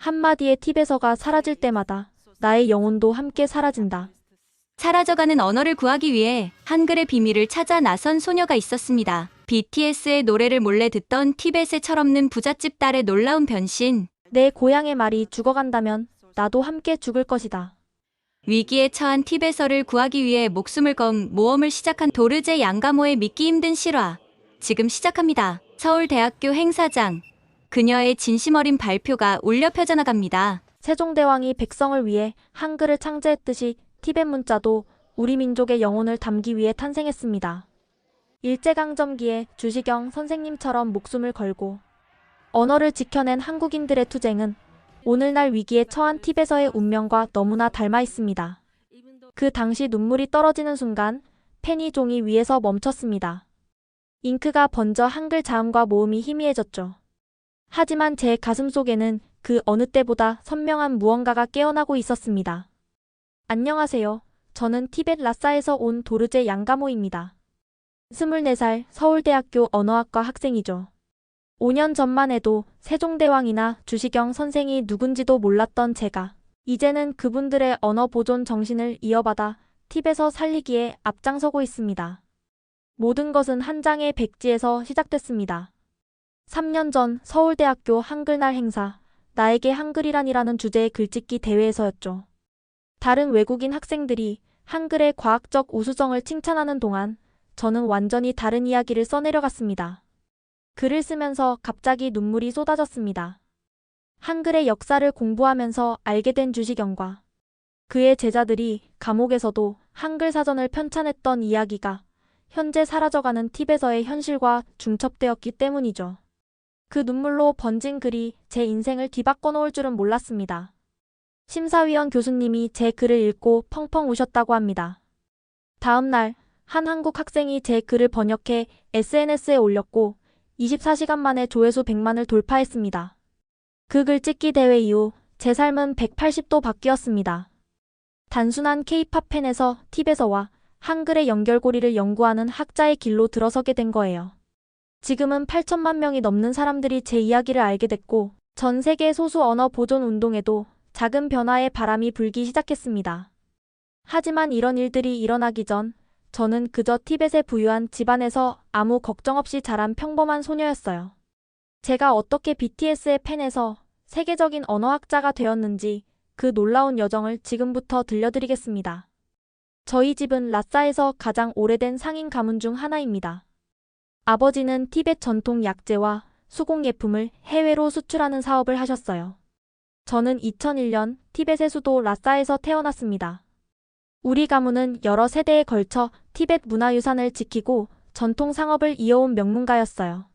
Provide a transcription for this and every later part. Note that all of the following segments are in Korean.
한마디의 팁에서가 사라질 때마다 나의 영혼도 함께 사라진다. 사라져가는 언어를 구하기 위해 한글의 비밀을 찾아 나선 소녀가 있었습니다. BTS의 노래를 몰래 듣던 티벳의 철없는 부잣집 딸의 놀라운 변신. 내 고향의 말이 죽어간다면 나도 함께 죽을 것이다. 위기에 처한 티베서를 구하기 위해 목숨을 건 모험을 시작한 도르제 양가모의 믿기 힘든 실화. 지금 시작합니다. 서울대학교 행사장. 그녀의 진심 어린 발표가 울려 퍼져나갑니다. 세종대왕이 백성을 위해 한글을 창제했듯이 티벳 문자도 우리 민족의 영혼을 담기 위해 탄생했습니다. 일제강점기에 주시경 선생님처럼 목숨을 걸고 언어를 지켜낸 한국인들의 투쟁은 오늘날 위기에 처한 티베서의 운명과 너무나 닮아 있습니다. 그 당시 눈물이 떨어지는 순간 펜이 종이 위에서 멈췄습니다. 잉크가 번져 한글 자음과 모음이 희미해졌죠. 하지만 제 가슴 속에는 그 어느 때보다 선명한 무언가가 깨어나고 있었습니다. 안녕하세요. 저는 티벳 라싸에서 온 도르제 양가모입니다. 24살 서울대학교 언어학과 학생이죠. 5년 전만 해도 세종대왕이나 주시경 선생이 누군지도 몰랐던 제가 이제는 그분들의 언어 보존 정신을 이어받아 티벳어 살리기에 앞장서고 있습니다. 모든 것은 한 장의 백지에서 시작됐습니다. 3년 전 서울대학교 한글날 행사 나에게 한글이란이라는 주제의 글짓기 대회에서였죠. 다른 외국인 학생들이 한글의 과학적 우수성을 칭찬하는 동안 저는 완전히 다른 이야기를 써내려갔습니다. 글을 쓰면서 갑자기 눈물이 쏟아졌습니다. 한글의 역사를 공부하면서 알게 된 주시경과 그의 제자들이 감옥에서도 한글 사전을 편찬했던 이야기가 현재 사라져가는 티베서의 현실과 중첩되었기 때문이죠. 그 눈물로 번진 글이 제 인생을 뒤바꿔 놓을 줄은 몰랐습니다. 심사위원 교수님이 제 글을 읽고 펑펑 우셨다고 합니다. 다음 날 한 한국 학생이 제 글을 번역해 SNS에 올렸고 24시간 만에 조회수 100만을 돌파했습니다. 그 글짓기 대회 이후 제 삶은 180도 바뀌었습니다. 단순한 K-팝 팬에서 티베서와 한글의 연결고리를 연구하는 학자의 길로 들어서게 된 거예요. 지금은 8천만 명이 넘는 사람들이 제 이야기를 알게 됐고 전 세계 소수 언어 보존 운동에도 작은 변화의 바람이 불기 시작했습니다. 하지만 이런 일들이 일어나기 전 저는 그저 티벳에 부유한 집안에서 아무 걱정 없이 자란 평범한 소녀였어요. 제가 어떻게 BTS의 팬에서 세계적인 언어학자가 되었는지 그 놀라운 여정을 지금부터 들려드리겠습니다. 저희 집은 라싸에서 가장 오래된 상인 가문 중 하나입니다. 아버지는 티벳 전통 약재와 수공예품을 해외로 수출하는 사업을 하셨어요. 저는 2001년 티벳의 수도 라싸에서 태어났습니다. 우리 가문은 여러 세대에 걸쳐 티벳 문화유산을 지키고 전통 상업을 이어온 명문가였어요.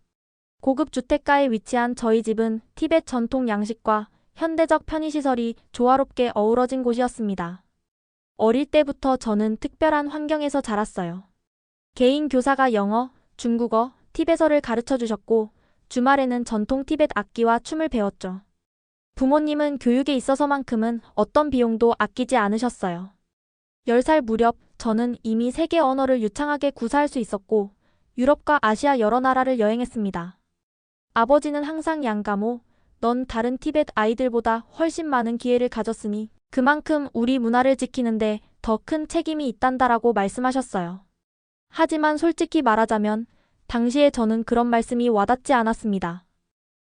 고급 주택가에 위치한 저희 집은 티벳 전통 양식과 현대적 편의시설이 조화롭게 어우러진 곳이었습니다. 어릴 때부터 저는 특별한 환경에서 자랐어요. 개인 교사가 영어, 중국어, 티베서를 가르쳐 주셨고 주말에는 전통 티벳 악기와 춤을 배웠죠. 부모님은 교육에 있어서만큼은 어떤 비용도 아끼지 않으셨어요. 10살 무렵 저는 이미 세계 언어를 유창하게 구사할 수 있었고 유럽과 아시아 여러 나라를 여행했습니다. 아버지는 항상 양가모, 넌 다른 티벳 아이들보다 훨씬 많은 기회를 가졌으니 그만큼 우리 문화를 지키는데 더 큰 책임이 있단다라고 말씀하셨어요. 하지만 솔직히 말하자면 당시에 저는 그런 말씀이 와닿지 않았습니다.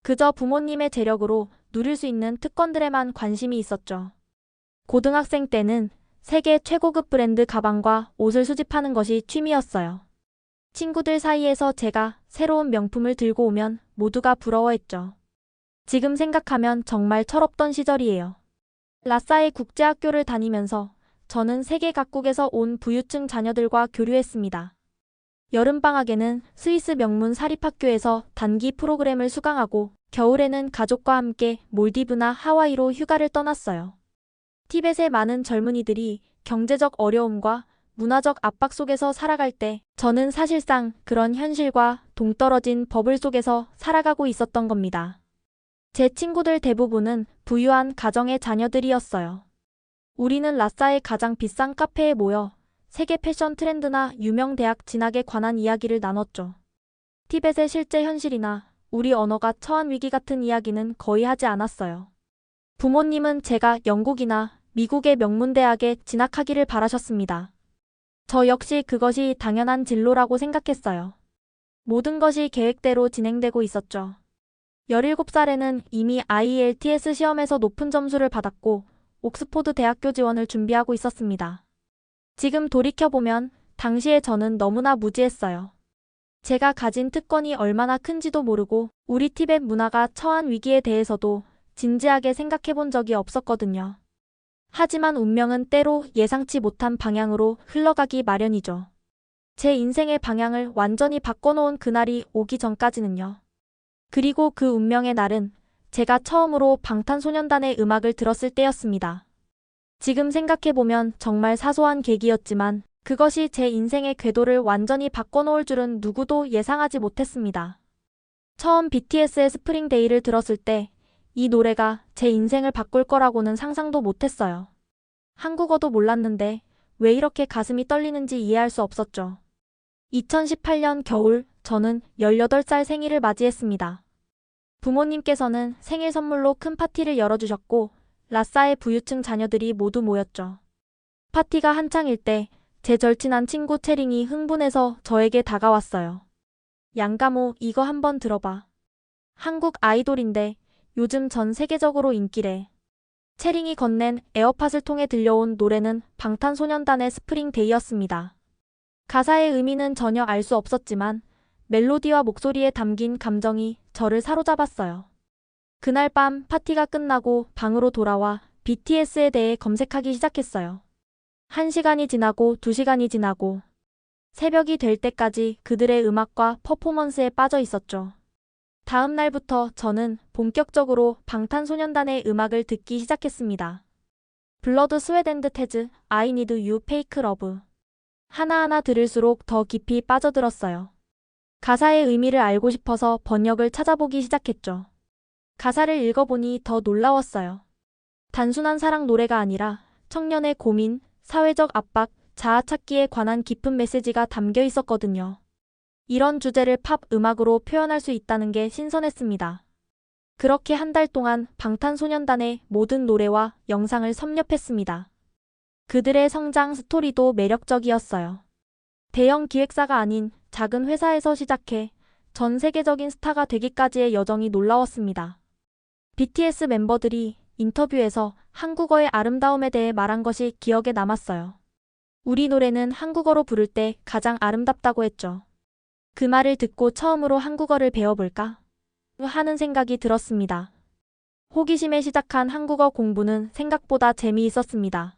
그저 부모님의 재력으로 누릴 수 있는 특권들에만 관심이 있었죠. 고등학생 때는 세계 최고급 브랜드 가방과 옷을 수집하는 것이 취미였어요. 친구들 사이에서 제가 새로운 명품을 들고 오면 모두가 부러워했죠. 지금 생각하면 정말 철없던 시절이에요. 라싸의 국제학교를 다니면서 저는 세계 각국에서 온 부유층 자녀들과 교류했습니다. 여름방학에는 스위스 명문 사립학교에서 단기 프로그램을 수강하고 겨울에는 가족과 함께 몰디브나 하와이로 휴가를 떠났어요. 티벳의 많은 젊은이들이 경제적 어려움과 문화적 압박 속에서 살아갈 때 저는 사실상 그런 현실과 동떨어진 버블 속에서 살아가고 있었던 겁니다. 제 친구들 대부분은 부유한 가정의 자녀들이었어요. 우리는 라싸의 가장 비싼 카페에 모여 세계 패션 트렌드나 유명 대학 진학에 관한 이야기를 나눴죠. 티벳의 실제 현실이나 우리 언어가 처한 위기 같은 이야기는 거의 하지 않았어요. 부모님은 제가 영국이나 미국의 명문대학에 진학하기를 바라셨습니다. 저 역시 그것이 당연한 진로라고 생각했어요. 모든 것이 계획대로 진행되고 있었죠. 17살에는 이미 IELTS 시험에서 높은 점수를 받았고 옥스포드 대학교 지원을 준비하고 있었습니다. 지금 돌이켜보면 당시에 저는 너무나 무지했어요. 제가 가진 특권이 얼마나 큰지도 모르고 우리 티벳 문화가 처한 위기에 대해서도 진지하게 생각해 본 적이 없었거든요. 하지만 운명은 때로 예상치 못한 방향으로 흘러가기 마련이죠. 제 인생의 방향을 완전히 바꿔놓은 그날이 오기 전까지는요. 그리고 그 운명의 날은 제가 처음으로 방탄소년단의 음악을 들었을 때였습니다. 지금 생각해보면 정말 사소한 계기였지만 그것이 제 인생의 궤도를 완전히 바꿔놓을 줄은 누구도 예상하지 못했습니다. 처음 BTS의 스프링데이를 들었을 때 이 노래가 제 인생을 바꿀 거라고는 상상도 못했어요. 한국어도 몰랐는데 왜 이렇게 가슴이 떨리는지 이해할 수 없었죠. 2018년 겨울 저는 18살 생일을 맞이했습니다. 부모님께서는 생일 선물로 큰 파티를 열어주셨고 라싸의 부유층 자녀들이 모두 모였죠. 파티가 한창일 때 제 절친한 친구 채링이 흥분해서 저에게 다가왔어요. 양가모 이거 한번 들어봐. 한국 아이돌인데 요즘 전 세계적으로 인기래. 채링이 건넨 에어팟을 통해 들려온 노래는 방탄소년단의 스프링데이였습니다. 가사의 의미는 전혀 알 수 없었지만 멜로디와 목소리에 담긴 감정이 저를 사로잡았어요. 그날 밤 파티가 끝나고 방으로 돌아와 BTS에 대해 검색하기 시작했어요. 1시간이 지나고 2시간이 지나고 새벽이 될 때까지 그들의 음악과 퍼포먼스에 빠져 있었죠. 다음 날부터 저는 본격적으로 방탄소년단의 음악을 듣기 시작했습니다. 블러드 스웨덴드 테즈, I need you fake love. 하나하나 들을수록 더 깊이 빠져들었어요. 가사의 의미를 알고 싶어서 번역을 찾아보기 시작했죠. 가사를 읽어보니 더 놀라웠어요. 단순한 사랑 노래가 아니라 청년의 고민, 사회적 압박, 자아 찾기에 관한 깊은 메시지가 담겨 있었거든요. 이런 주제를 팝 음악으로 표현할 수 있다는 게 신선했습니다. 그렇게 한 달 동안 방탄소년단의 모든 노래와 영상을 섭렵했습니다. 그들의 성장 스토리도 매력적이었어요. 대형 기획사가 아닌 작은 회사에서 시작해 전 세계적인 스타가 되기까지의 여정이 놀라웠습니다. BTS 멤버들이 인터뷰에서 한국어의 아름다움에 대해 말한 것이 기억에 남았어요. 우리 노래는 한국어로 부를 때 가장 아름답다고 했죠. 그 말을 듣고 처음으로 한국어를 배워볼까? 하는 생각이 들었습니다. 호기심에 시작한 한국어 공부는 생각보다 재미있었습니다.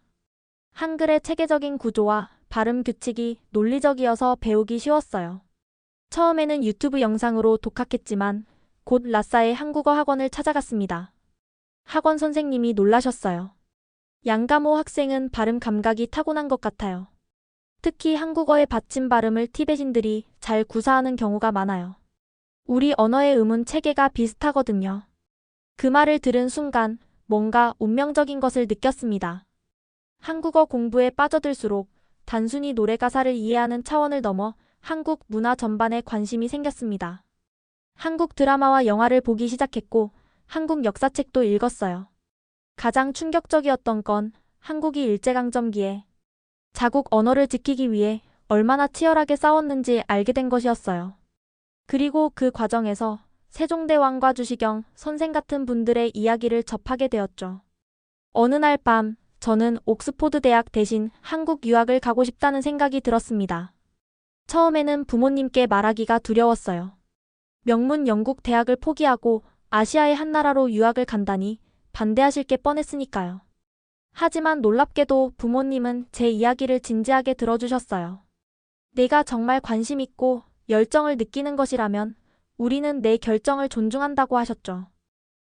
한글의 체계적인 구조와 발음 규칙이 논리적이어서 배우기 쉬웠어요. 처음에는 유튜브 영상으로 독학했지만 곧 라싸의 한국어 학원을 찾아갔습니다. 학원 선생님이 놀라셨어요. 양가모 학생은 발음 감각이 타고난 것 같아요. 특히 한국어의 받침 발음을 티베신들이 잘 구사하는 경우가 많아요. 우리 언어의 음운 체계가 비슷하거든요. 그 말을 들은 순간 뭔가 운명적인 것을 느꼈습니다. 한국어 공부에 빠져들수록 단순히 노래 가사를 이해하는 차원을 넘어 한국 문화 전반에 관심이 생겼습니다. 한국 드라마와 영화를 보기 시작했고 한국 역사책도 읽었어요. 가장 충격적이었던 건 한국이 일제강점기에 자국 언어를 지키기 위해 얼마나 치열하게 싸웠는지 알게 된 것이었어요. 그리고 그 과정에서 세종대왕과 주시경 선생 같은 분들의 이야기를 접하게 되었죠. 어느 날 밤 저는 옥스포드 대학 대신 한국 유학을 가고 싶다는 생각이 들었습니다. 처음에는 부모님께 말하기가 두려웠어요. 명문 영국 대학을 포기하고 아시아의 한 나라로 유학을 간다니 반대하실 게 뻔했으니까요. 하지만 놀랍게도 부모님은 제 이야기를 진지하게 들어주셨어요. 내가 정말 관심 있고 열정을 느끼는 것이라면 우리는 내 결정을 존중한다고 하셨죠.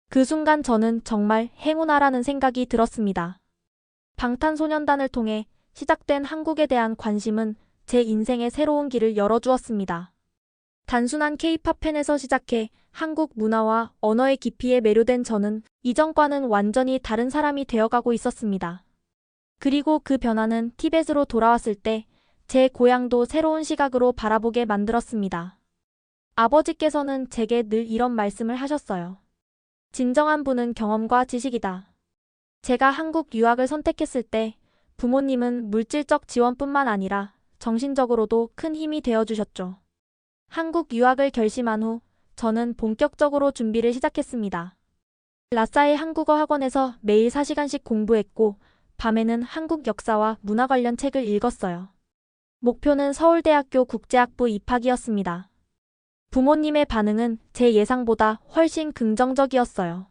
그 순간 저는 정말 행운아라는 생각이 들었습니다. 방탄소년단을 통해 시작된 한국에 대한 관심은 제 인생의 새로운 길을 열어주었습니다. 단순한 K-팝 팬에서 시작해 한국 문화와 언어의 깊이에 매료된 저는 이전과는 완전히 다른 사람이 되어가고 있었습니다. 그리고 그 변화는 티벳으로 돌아왔을 때 제 고향도 새로운 시각으로 바라보게 만들었습니다. 아버지께서는 제게 늘 이런 말씀을 하셨어요. 진정한 부는 경험과 지식이다. 제가 한국 유학을 선택했을 때 부모님은 물질적 지원뿐만 아니라 정신적으로도 큰 힘이 되어주셨죠. 한국 유학을 결심한 후 저는 본격적으로 준비를 시작했습니다. 라사의 한국어 학원에서 매일 4시간씩 공부했고 밤에는 한국 역사와 문화 관련 책을 읽었어요. 목표는 서울대학교 국제학부 입학이었습니다. 부모님의 반응은 제 예상보다 훨씬 긍정적이었어요.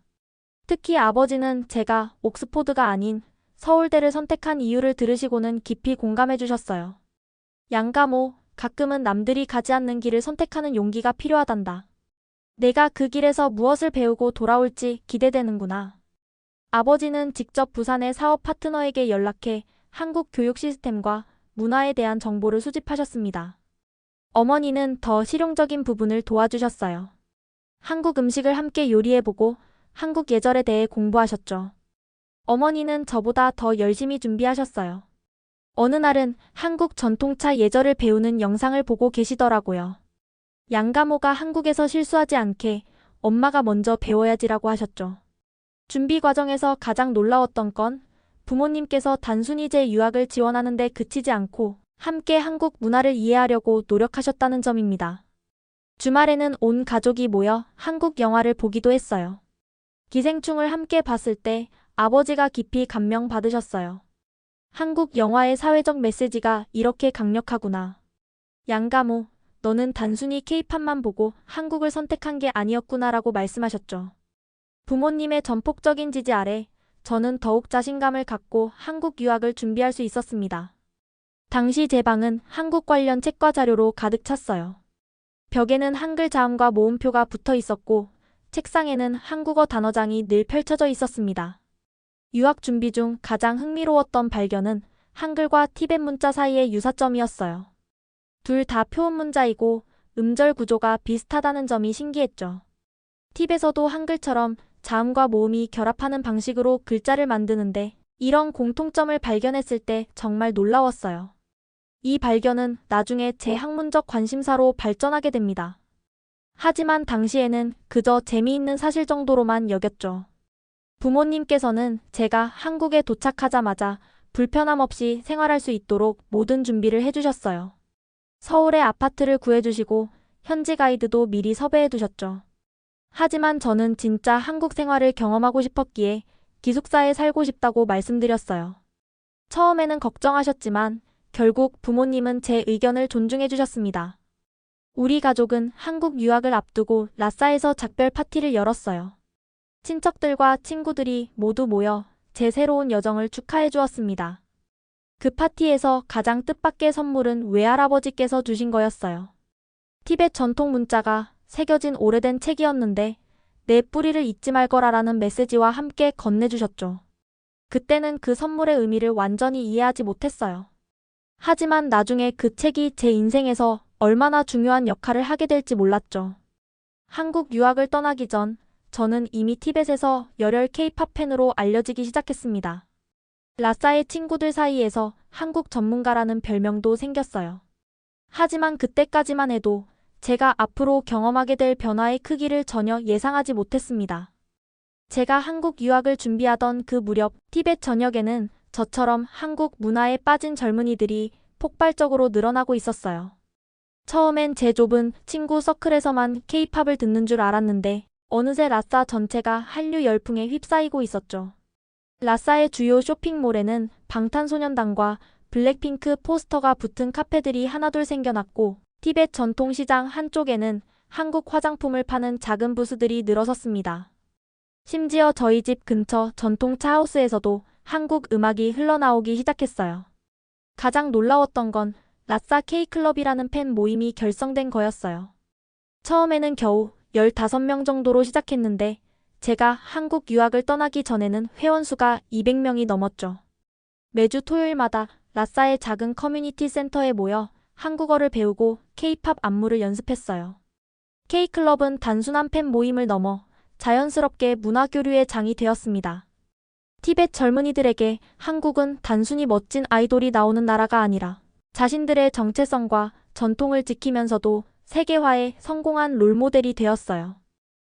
특히 아버지는 제가 옥스포드가 아닌 서울대를 선택한 이유를 들으시고는 깊이 공감해 주셨어요. 양가모, 가끔은 남들이 가지 않는 길을 선택하는 용기가 필요하단다. 내가 그 길에서 무엇을 배우고 돌아올지 기대되는구나. 아버지는 직접 부산의 사업 파트너에게 연락해 한국 교육 시스템과 문화에 대한 정보를 수집하셨습니다. 어머니는 더 실용적인 부분을 도와주셨어요. 한국 음식을 함께 요리해보고 한국 예절에 대해 공부하셨죠. 어머니는 저보다 더 열심히 준비하셨어요. 어느 날은 한국 전통차 예절을 배우는 영상을 보고 계시더라고요. 양가모가 한국에서 실수하지 않게 엄마가 먼저 배워야지라고 하셨죠. 준비 과정에서 가장 놀라웠던 건 부모님께서 단순히 제 유학을 지원하는 데 그치지 않고 함께 한국 문화를 이해하려고 노력하셨다는 점입니다. 주말에는 온 가족이 모여 한국 영화를 보기도 했어요. 기생충을 함께 봤을 때 아버지가 깊이 감명받으셨어요. 한국 영화의 사회적 메시지가 이렇게 강력하구나. 양가모, 너는 단순히 케이팝만 보고 한국을 선택한 게 아니었구나라고 말씀하셨죠. 부모님의 전폭적인 지지 아래 저는 더욱 자신감을 갖고 한국 유학을 준비할 수 있었습니다. 당시 제 방은 한국 관련 책과 자료로 가득 찼어요. 벽에는 한글 자음과 모음표가 붙어 있었고 책상에는 한국어 단어장이 늘 펼쳐져 있었습니다. 유학 준비 중 가장 흥미로웠던 발견은 한글과 티벳 문자 사이의 유사점이었어요. 둘 다 표음 문자이고 음절 구조가 비슷하다는 점이 신기했죠. 팁에서도 한글처럼 자음과 모음이 결합하는 방식으로 글자를 만드는데 이런 공통점을 발견했을 때 정말 놀라웠어요. 이 발견은 나중에 제 학문적 관심사로 발전하게 됩니다. 하지만 당시에는 그저 재미있는 사실 정도로만 여겼죠. 부모님께서는 제가 한국에 도착하자마자 불편함 없이 생활할 수 있도록 모든 준비를 해주셨어요. 서울에 아파트를 구해주시고 현지 가이드도 미리 섭외해두셨죠. 하지만 저는 진짜 한국 생활을 경험하고 싶었기에 기숙사에 살고 싶다고 말씀드렸어요. 처음에는 걱정하셨지만 결국 부모님은 제 의견을 존중해 주셨습니다. 우리 가족은 한국 유학을 앞두고 라싸에서 작별 파티를 열었어요. 친척들과 친구들이 모두 모여 제 새로운 여정을 축하해 주었습니다. 그 파티에서 가장 뜻밖의 선물은 외할아버지께서 주신 거였어요. 티벳 전통 문자가 새겨진 오래된 책이었는데 내 뿌리를 잊지 말 거라라는 메시지와 함께 건네주셨죠. 그때는 그 선물의 의미를 완전히 이해하지 못했어요. 하지만 나중에 그 책이 제 인생에서 얼마나 중요한 역할을 하게 될지 몰랐죠. 한국 유학을 떠나기 전 저는 이미 티벳에서 열혈 K-팝 팬으로 알려지기 시작했습니다. 라싸의 친구들 사이에서 한국 전문가라는 별명도 생겼어요. 하지만 그때까지만 해도 제가 앞으로 경험하게 될 변화의 크기를 전혀 예상하지 못했습니다. 제가 한국 유학을 준비하던 그 무렵 티벳 전역에는 저처럼 한국 문화에 빠진 젊은이들이 폭발적으로 늘어나고 있었어요. 처음엔 제 좁은 친구 서클에서만 K-팝을 듣는 줄 알았는데 어느새 라싸 전체가 한류 열풍에 휩싸이고 있었죠. 라싸의 주요 쇼핑몰에는 방탄소년단과 블랙핑크 포스터가 붙은 카페들이 하나둘 생겨났고 티벳 전통시장 한쪽에는 한국 화장품을 파는 작은 부스들이 늘어섰습니다. 심지어 저희 집 근처 전통차 하우스에서도 한국 음악이 흘러나오기 시작했어요. 가장 놀라웠던 건 라싸 K클럽이라는 팬 모임이 결성된 거였어요. 처음에는 겨우 15명 정도로 시작했는데 제가 한국 유학을 떠나기 전에는 회원수가 200명이 넘었죠. 매주 토요일마다 라싸의 작은 커뮤니티 센터에 모여 한국어를 배우고 K-팝 안무를 연습했어요. K클럽은 단순한 팬 모임을 넘어 자연스럽게 문화교류의 장이 되었습니다. 티벳 젊은이들에게 한국은 단순히 멋진 아이돌이 나오는 나라가 아니라 자신들의 정체성과 전통을 지키면서도 세계화에 성공한 롤모델이 되었어요.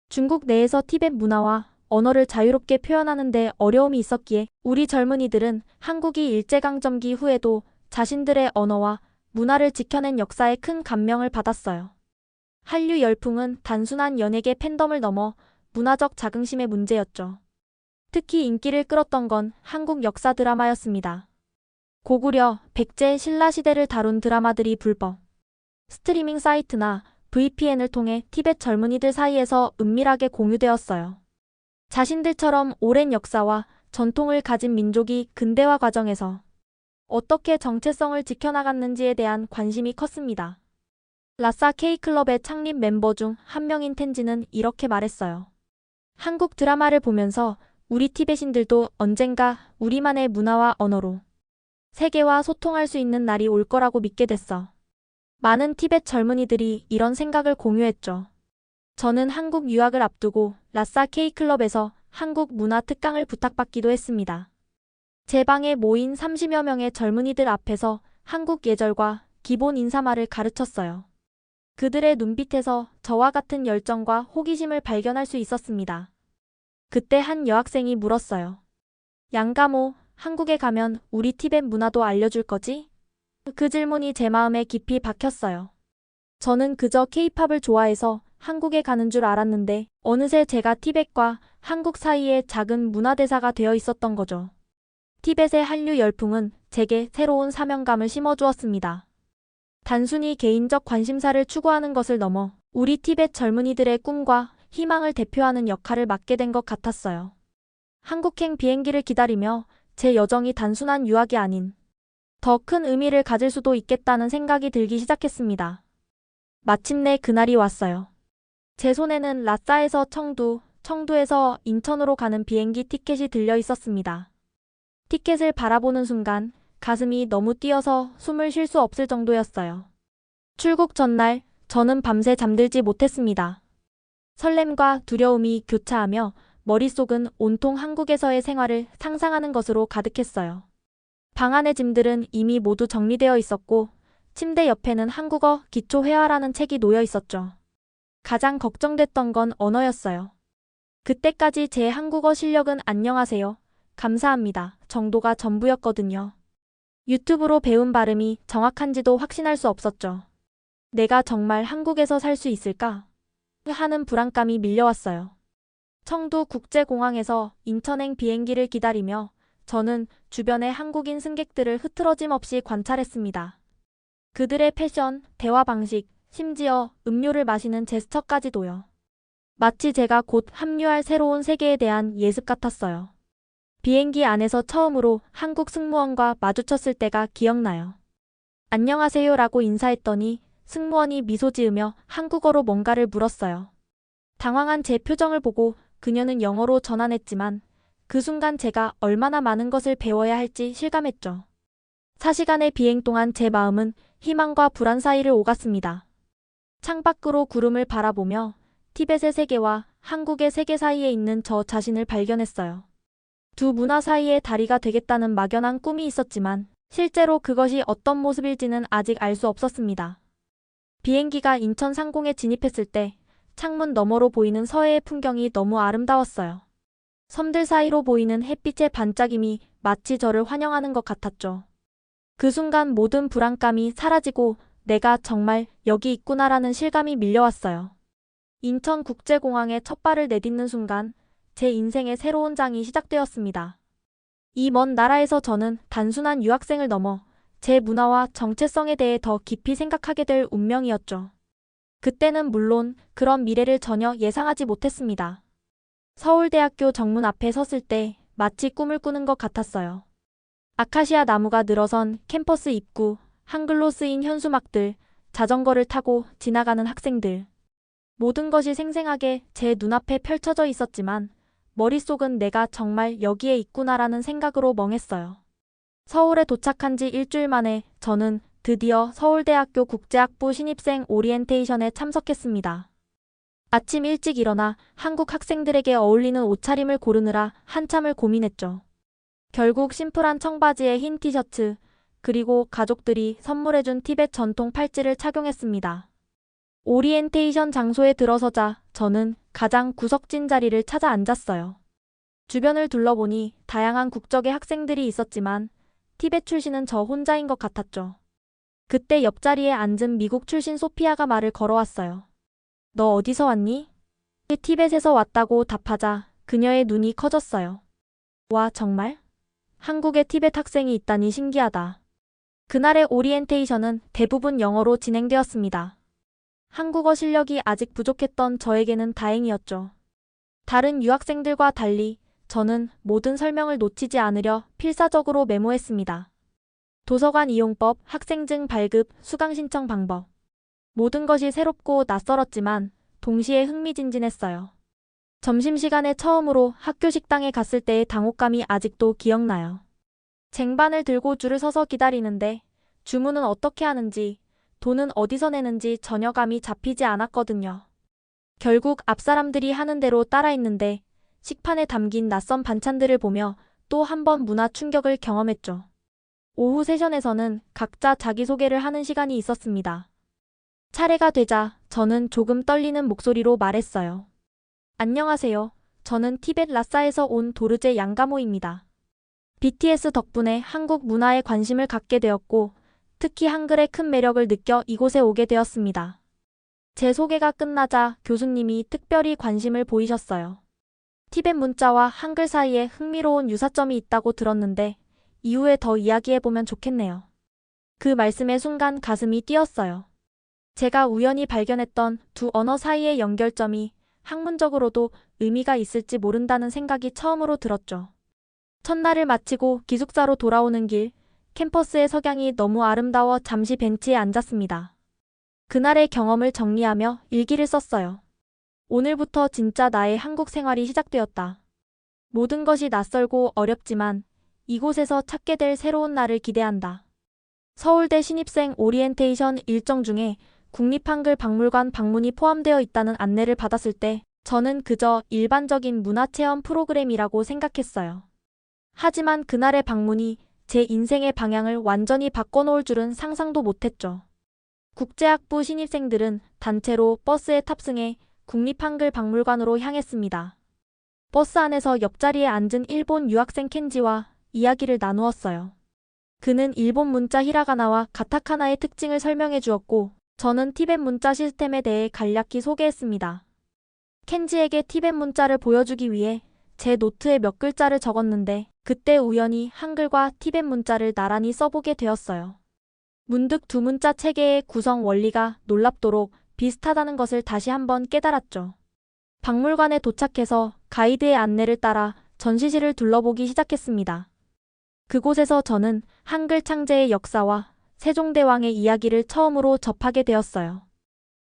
중국 내에서 티벳 문화와 언어를 자유롭게 표현하는데 어려움이 있었기에 우리 젊은이들은 한국이 일제강점기 후에도 자신들의 언어와 문화를 지켜낸 역사에 큰 감명을 받았어요. 한류 열풍은 단순한 연예계 팬덤을 넘어 문화적 자긍심의 문제였죠. 특히 인기를 끌었던 건 한국 역사 드라마였습니다. 고구려, 백제, 신라 시대를 다룬 드라마들이 불법 스트리밍 사이트나 VPN을 통해 티벳 젊은이들 사이에서 은밀하게 공유되었어요. 자신들처럼 오랜 역사와 전통을 가진 민족이 근대화 과정에서 어떻게 정체성을 지켜나갔는지에 대한 관심이 컸습니다. 라싸 K클럽의 창립 멤버 중 한 명인 텐지는 이렇게 말했어요. 한국 드라마를 보면서 우리 티베신들도 언젠가 우리만의 문화와 언어로 세계와 소통할 수 있는 날이 올 거라고 믿게 됐어. 많은 티벳 젊은이들이 이런 생각을 공유했죠. 저는 한국 유학을 앞두고 라싸 K클럽에서 한국 문화 특강을 부탁받기도 했습니다. 제 방에 모인 30여 명의 젊은이들 앞에서 한국 예절과 기본 인사말을 가르쳤어요. 그들의 눈빛에서 저와 같은 열정과 호기심을 발견할 수 있었습니다. 그때 한 여학생이 물었어요. 양가모, 한국에 가면 우리 티벳 문화도 알려줄 거지? 그 질문이 제 마음에 깊이 박혔어요. 저는 그저 K-팝을 좋아해서 한국에 가는 줄 알았는데 어느새 제가 티벳과 한국 사이에 작은 문화대사가 되어 있었던 거죠. 티벳의 한류 열풍은 제게 새로운 사명감을 심어주었습니다. 단순히 개인적 관심사를 추구하는 것을 넘어 우리 티벳 젊은이들의 꿈과 희망을 대표하는 역할을 맡게 된 것 같았어요. 한국행 비행기를 기다리며 제 여정이 단순한 유학이 아닌 더 큰 의미를 가질 수도 있겠다는 생각이 들기 시작했습니다. 마침내 그날이 왔어요. 제 손에는 라싸에서 청두, 청두에서 인천으로 가는 비행기 티켓이 들려 있었습니다. 티켓을 바라보는 순간 가슴이 너무 뛰어서 숨을 쉴 수 없을 정도였어요. 출국 전날 저는 밤새 잠들지 못했습니다. 설렘과 두려움이 교차하며 머릿속은 온통 한국에서의 생활을 상상하는 것으로 가득했어요. 방 안의 짐들은 이미 모두 정리되어 있었고 침대 옆에는 한국어 기초회화라는 책이 놓여 있었죠. 가장 걱정됐던 건 언어였어요. 그때까지 제 한국어 실력은 안녕하세요, 감사합니다 정도가 전부였거든요. 유튜브로 배운 발음이 정확한지도 확신할 수 없었죠. 내가 정말 한국에서 살 수 있을까? 하는 불안감이 밀려왔어요. 청두 국제공항에서 인천행 비행기를 기다리며 저는 주변의 한국인 승객들을 흐트러짐 없이 관찰했습니다. 그들의 패션, 대화 방식, 심지어 음료를 마시는 제스처까지도요. 마치 제가 곧 합류할 새로운 세계에 대한 예습 같았어요. 비행기 안에서 처음으로 한국 승무원과 마주쳤을 때가 기억나요. 안녕하세요 라고 인사했더니 승무원이 미소 지으며 한국어로 뭔가를 물었어요. 당황한 제 표정을 보고 그녀는 영어로 전환했지만 그 순간 제가 얼마나 많은 것을 배워야 할지 실감했죠. 4시간의 비행 동안 제 마음은 희망과 불안 사이를 오갔습니다. 창밖으로 구름을 바라보며 티벳의 세계와 한국의 세계 사이에 있는 저 자신을 발견했어요. 두 문화 사이의 다리가 되겠다는 막연한 꿈이 있었지만 실제로 그것이 어떤 모습일지는 아직 알 수 없었습니다. 비행기가 인천 상공에 진입했을 때 창문 너머로 보이는 서해의 풍경이 너무 아름다웠어요. 섬들 사이로 보이는 햇빛의 반짝임이 마치 저를 환영하는 것 같았죠. 그 순간 모든 불안감이 사라지고 내가 정말 여기 있구나라는 실감이 밀려왔어요. 인천국제공항에 첫 발을 내딛는 순간 제 인생의 새로운 장이 시작되었습니다. 이 먼 나라에서 저는 단순한 유학생을 넘어 제 문화와 정체성에 대해 더 깊이 생각하게 될 운명이었죠. 그때는 물론 그런 미래를 전혀 예상하지 못했습니다. 서울대학교 정문 앞에 섰을 때 마치 꿈을 꾸는 것 같았어요. 아카시아 나무가 늘어선 캠퍼스 입구, 한글로 쓰인 현수막들, 자전거를 타고 지나가는 학생들. 모든 것이 생생하게 제 눈앞에 펼쳐져 있었지만 머릿속은 내가 정말 여기에 있구나라는 생각으로 멍했어요. 서울에 도착한 지 일주일 만에 저는 드디어 서울대학교 국제학부 신입생 오리엔테이션에 참석했습니다. 아침 일찍 일어나 한국 학생들에게 어울리는 옷차림을 고르느라 한참을 고민했죠. 결국 심플한 청바지에 흰 티셔츠, 그리고 가족들이 선물해준 티벳 전통 팔찌를 착용했습니다. 오리엔테이션 장소에 들어서자 저는 가장 구석진 자리를 찾아 앉았어요. 주변을 둘러보니 다양한 국적의 학생들이 있었지만 티벳 출신은 저 혼자인 것 같았죠. 그때 옆자리에 앉은 미국 출신 소피아가 말을 걸어왔어요. 너 어디서 왔니? 티벳에서 왔다고 답하자 그녀의 눈이 커졌어요. 와, 정말? 한국에 티벳 학생이 있다니 신기하다. 그날의 오리엔테이션은 대부분 영어로 진행되었습니다. 한국어 실력이 아직 부족했던 저에게는 다행이었죠. 다른 유학생들과 달리 저는 모든 설명을 놓치지 않으려 필사적으로 메모했습니다. 도서관 이용법, 학생증 발급, 수강 신청 방법. 모든 것이 새롭고 낯설었지만 동시에 흥미진진했어요. 점심시간에 처음으로 학교 식당에 갔을 때의 당혹감이 아직도 기억나요. 쟁반을 들고 줄을 서서 기다리는데 주문은 어떻게 하는지, 돈은 어디서 내는지 전혀 감이 잡히지 않았거든요. 결국 앞사람들이 하는 대로 따라했는데 식판에 담긴 낯선 반찬들을 보며 또 한 번 문화 충격을 경험했죠. 오후 세션에서는 각자 자기소개를 하는 시간이 있었습니다. 차례가 되자 저는 조금 떨리는 목소리로 말했어요. 안녕하세요. 저는 티벳 라사에서 온 도르제 양가모입니다. BTS 덕분에 한국 문화에 관심을 갖게 되었고 특히 한글의 큰 매력을 느껴 이곳에 오게 되었습니다. 제 소개가 끝나자 교수님이 특별히 관심을 보이셨어요. 티벳 문자와 한글 사이에 흥미로운 유사점이 있다고 들었는데 이후에 더 이야기해보면 좋겠네요. 그 말씀의 순간 가슴이 뛰었어요. 제가 우연히 발견했던 두 언어 사이의 연결점이 학문적으로도 의미가 있을지 모른다는 생각이 처음으로 들었죠. 첫날을 마치고 기숙사로 돌아오는 길, 캠퍼스의 석양이 너무 아름다워 잠시 벤치에 앉았습니다. 그날의 경험을 정리하며 일기를 썼어요. 오늘부터 진짜 나의 한국 생활이 시작되었다. 모든 것이 낯설고 어렵지만 이곳에서 찾게 될 새로운 나를 기대한다. 서울대 신입생 오리엔테이션 일정 중에 국립한글박물관 방문이 포함되어 있다는 안내를 받았을 때 저는 그저 일반적인 문화체험 프로그램이라고 생각했어요. 하지만 그날의 방문이 제 인생의 방향을 완전히 바꿔놓을 줄은 상상도 못했죠. 국제학부 신입생들은 단체로 버스에 탑승해 국립한글박물관으로 향했습니다. 버스 안에서 옆자리에 앉은 일본 유학생 켄지와 이야기를 나누었어요. 그는 일본 문자 히라가나와 가타카나의 특징을 설명해 주었고 저는 티벳 문자 시스템에 대해 간략히 소개했습니다. 켄지에게 티벳 문자를 보여주기 위해 제 노트에 몇 글자를 적었는데 그때 우연히 한글과 티벳 문자를 나란히 써보게 되었어요. 문득 두 문자 체계의 구성 원리가 놀랍도록 비슷하다는 것을 다시 한번 깨달았죠. 박물관에 도착해서 가이드의 안내를 따라 전시실을 둘러보기 시작했습니다. 그곳에서 저는 한글 창제의 역사와 세종대왕의 이야기를 처음으로 접하게 되었어요.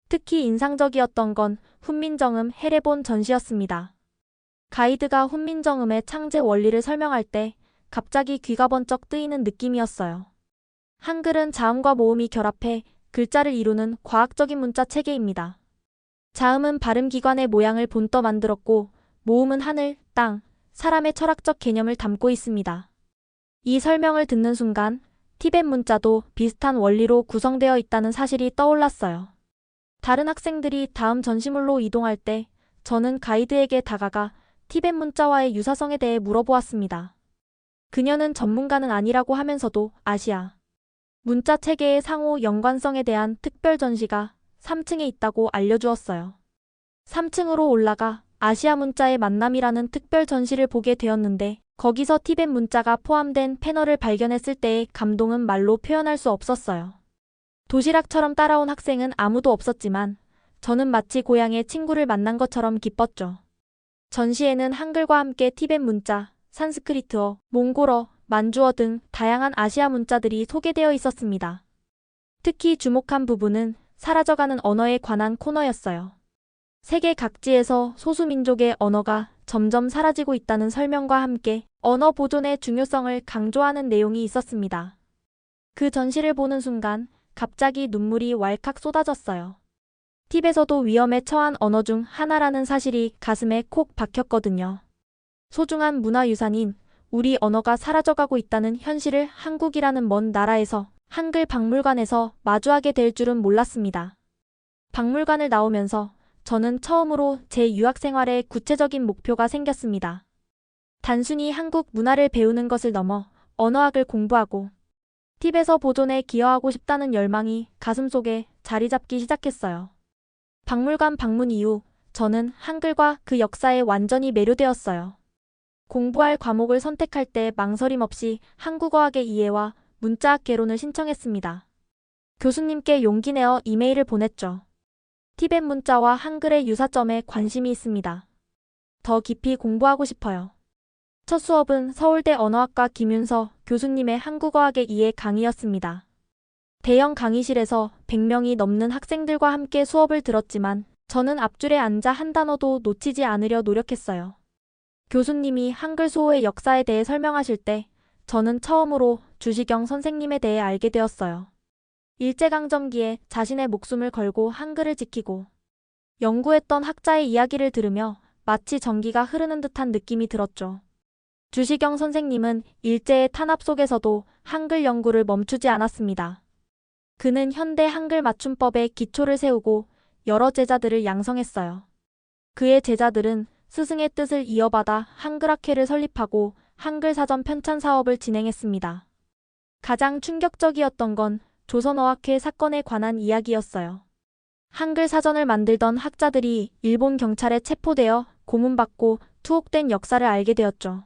특히 인상적이었던 건 훈민정음 해례본 전시였습니다. 가이드가 훈민정음의 창제 원리를 설명할 때 갑자기 귀가 번쩍 뜨이는 느낌이었어요. 한글은 자음과 모음이 결합해 글자를 이루는 과학적인 문자 체계입니다. 자음은 발음기관의 모양을 본떠 만들었고 모음은 하늘, 땅, 사람의 철학적 개념을 담고 있습니다. 이 설명을 듣는 순간 티벳 문자도 비슷한 원리로 구성되어 있다는 사실이 떠올랐어요. 다른 학생들이 다음 전시물로 이동할 때 저는 가이드에게 다가가 티벳 문자와의 유사성에 대해 물어보았습니다. 그녀는 전문가는 아니라고 하면서도 아시아 문자 체계의 상호 연관성에 대한 특별 전시가 3층에 있다고 알려주었어요. 3층으로 올라가 아시아 문자의 만남이라는 특별 전시를 보게 되었는데 거기서 티벳 문자가 포함된 패널을 발견했을 때의 감동은 말로 표현할 수 없었어요. 도시락처럼 따라온 학생은 아무도 없었지만 저는 마치 고향의 친구를 만난 것처럼 기뻤죠. 전시에는 한글과 함께 티벳 문자, 산스크리트어, 몽골어, 만주어 등 다양한 아시아 문자들이 소개되어 있었습니다. 특히 주목한 부분은 사라져가는 언어에 관한 코너였어요. 세계 각지에서 소수민족의 언어가 점점 사라지고 있다는 설명과 함께 언어 보존의 중요성을 강조하는 내용이 있었습니다. 그 전시를 보는 순간 갑자기 눈물이 왈칵 쏟아졌어요. 티벳에서도 위험에 처한 언어 중 하나라는 사실이 가슴에 콕 박혔거든요. 소중한 문화유산인 우리 언어가 사라져가고 있다는 현실을 한국이라는 먼 나라에서 한글 박물관에서 마주하게 될 줄은 몰랐습니다. 박물관을 나오면서 저는 처음으로 제 유학 생활에 구체적인 목표가 생겼습니다. 단순히 한국 문화를 배우는 것을 넘어 언어학을 공부하고 팁에서 보존에 기여하고 싶다는 열망이 가슴속에 자리 잡기 시작했어요. 박물관 방문 이후 저는 한글과 그 역사에 완전히 매료되었어요. 공부할 과목을 선택할 때 망설임 없이 한국어학의 이해와 문자학 개론을 신청했습니다. 교수님께 용기 내어 이메일을 보냈죠. 티벳 문자와 한글의 유사점에 관심이 있습니다. 더 깊이 공부하고 싶어요. 첫 수업은 서울대 언어학과 김윤서 교수님의 한국어학의 이해 강의였습니다. 대형 강의실에서 100명이 넘는 학생들과 함께 수업을 들었지만 저는 앞줄에 앉아 한 단어도 놓치지 않으려 노력했어요. 교수님이 한글 수호의 역사에 대해 설명하실 때 저는 처음으로 주시경 선생님에 대해 알게 되었어요. 일제강점기에 자신의 목숨을 걸고 한글을 지키고 연구했던 학자의 이야기를 들으며 마치 전기가 흐르는 듯한 느낌이 들었죠. 주시경 선생님은 일제의 탄압 속에서도 한글 연구를 멈추지 않았습니다. 그는 현대 한글 맞춤법의 기초를 세우고 여러 제자들을 양성했어요. 그의 제자들은 스승의 뜻을 이어받아 한글학회를 설립하고 한글 사전 편찬 사업을 진행했습니다. 가장 충격적이었던 건 조선어학회 사건에 관한 이야기였어요. 한글 사전을 만들던 학자들이 일본 경찰에 체포되어 고문받고 투옥된 역사를 알게 되었죠.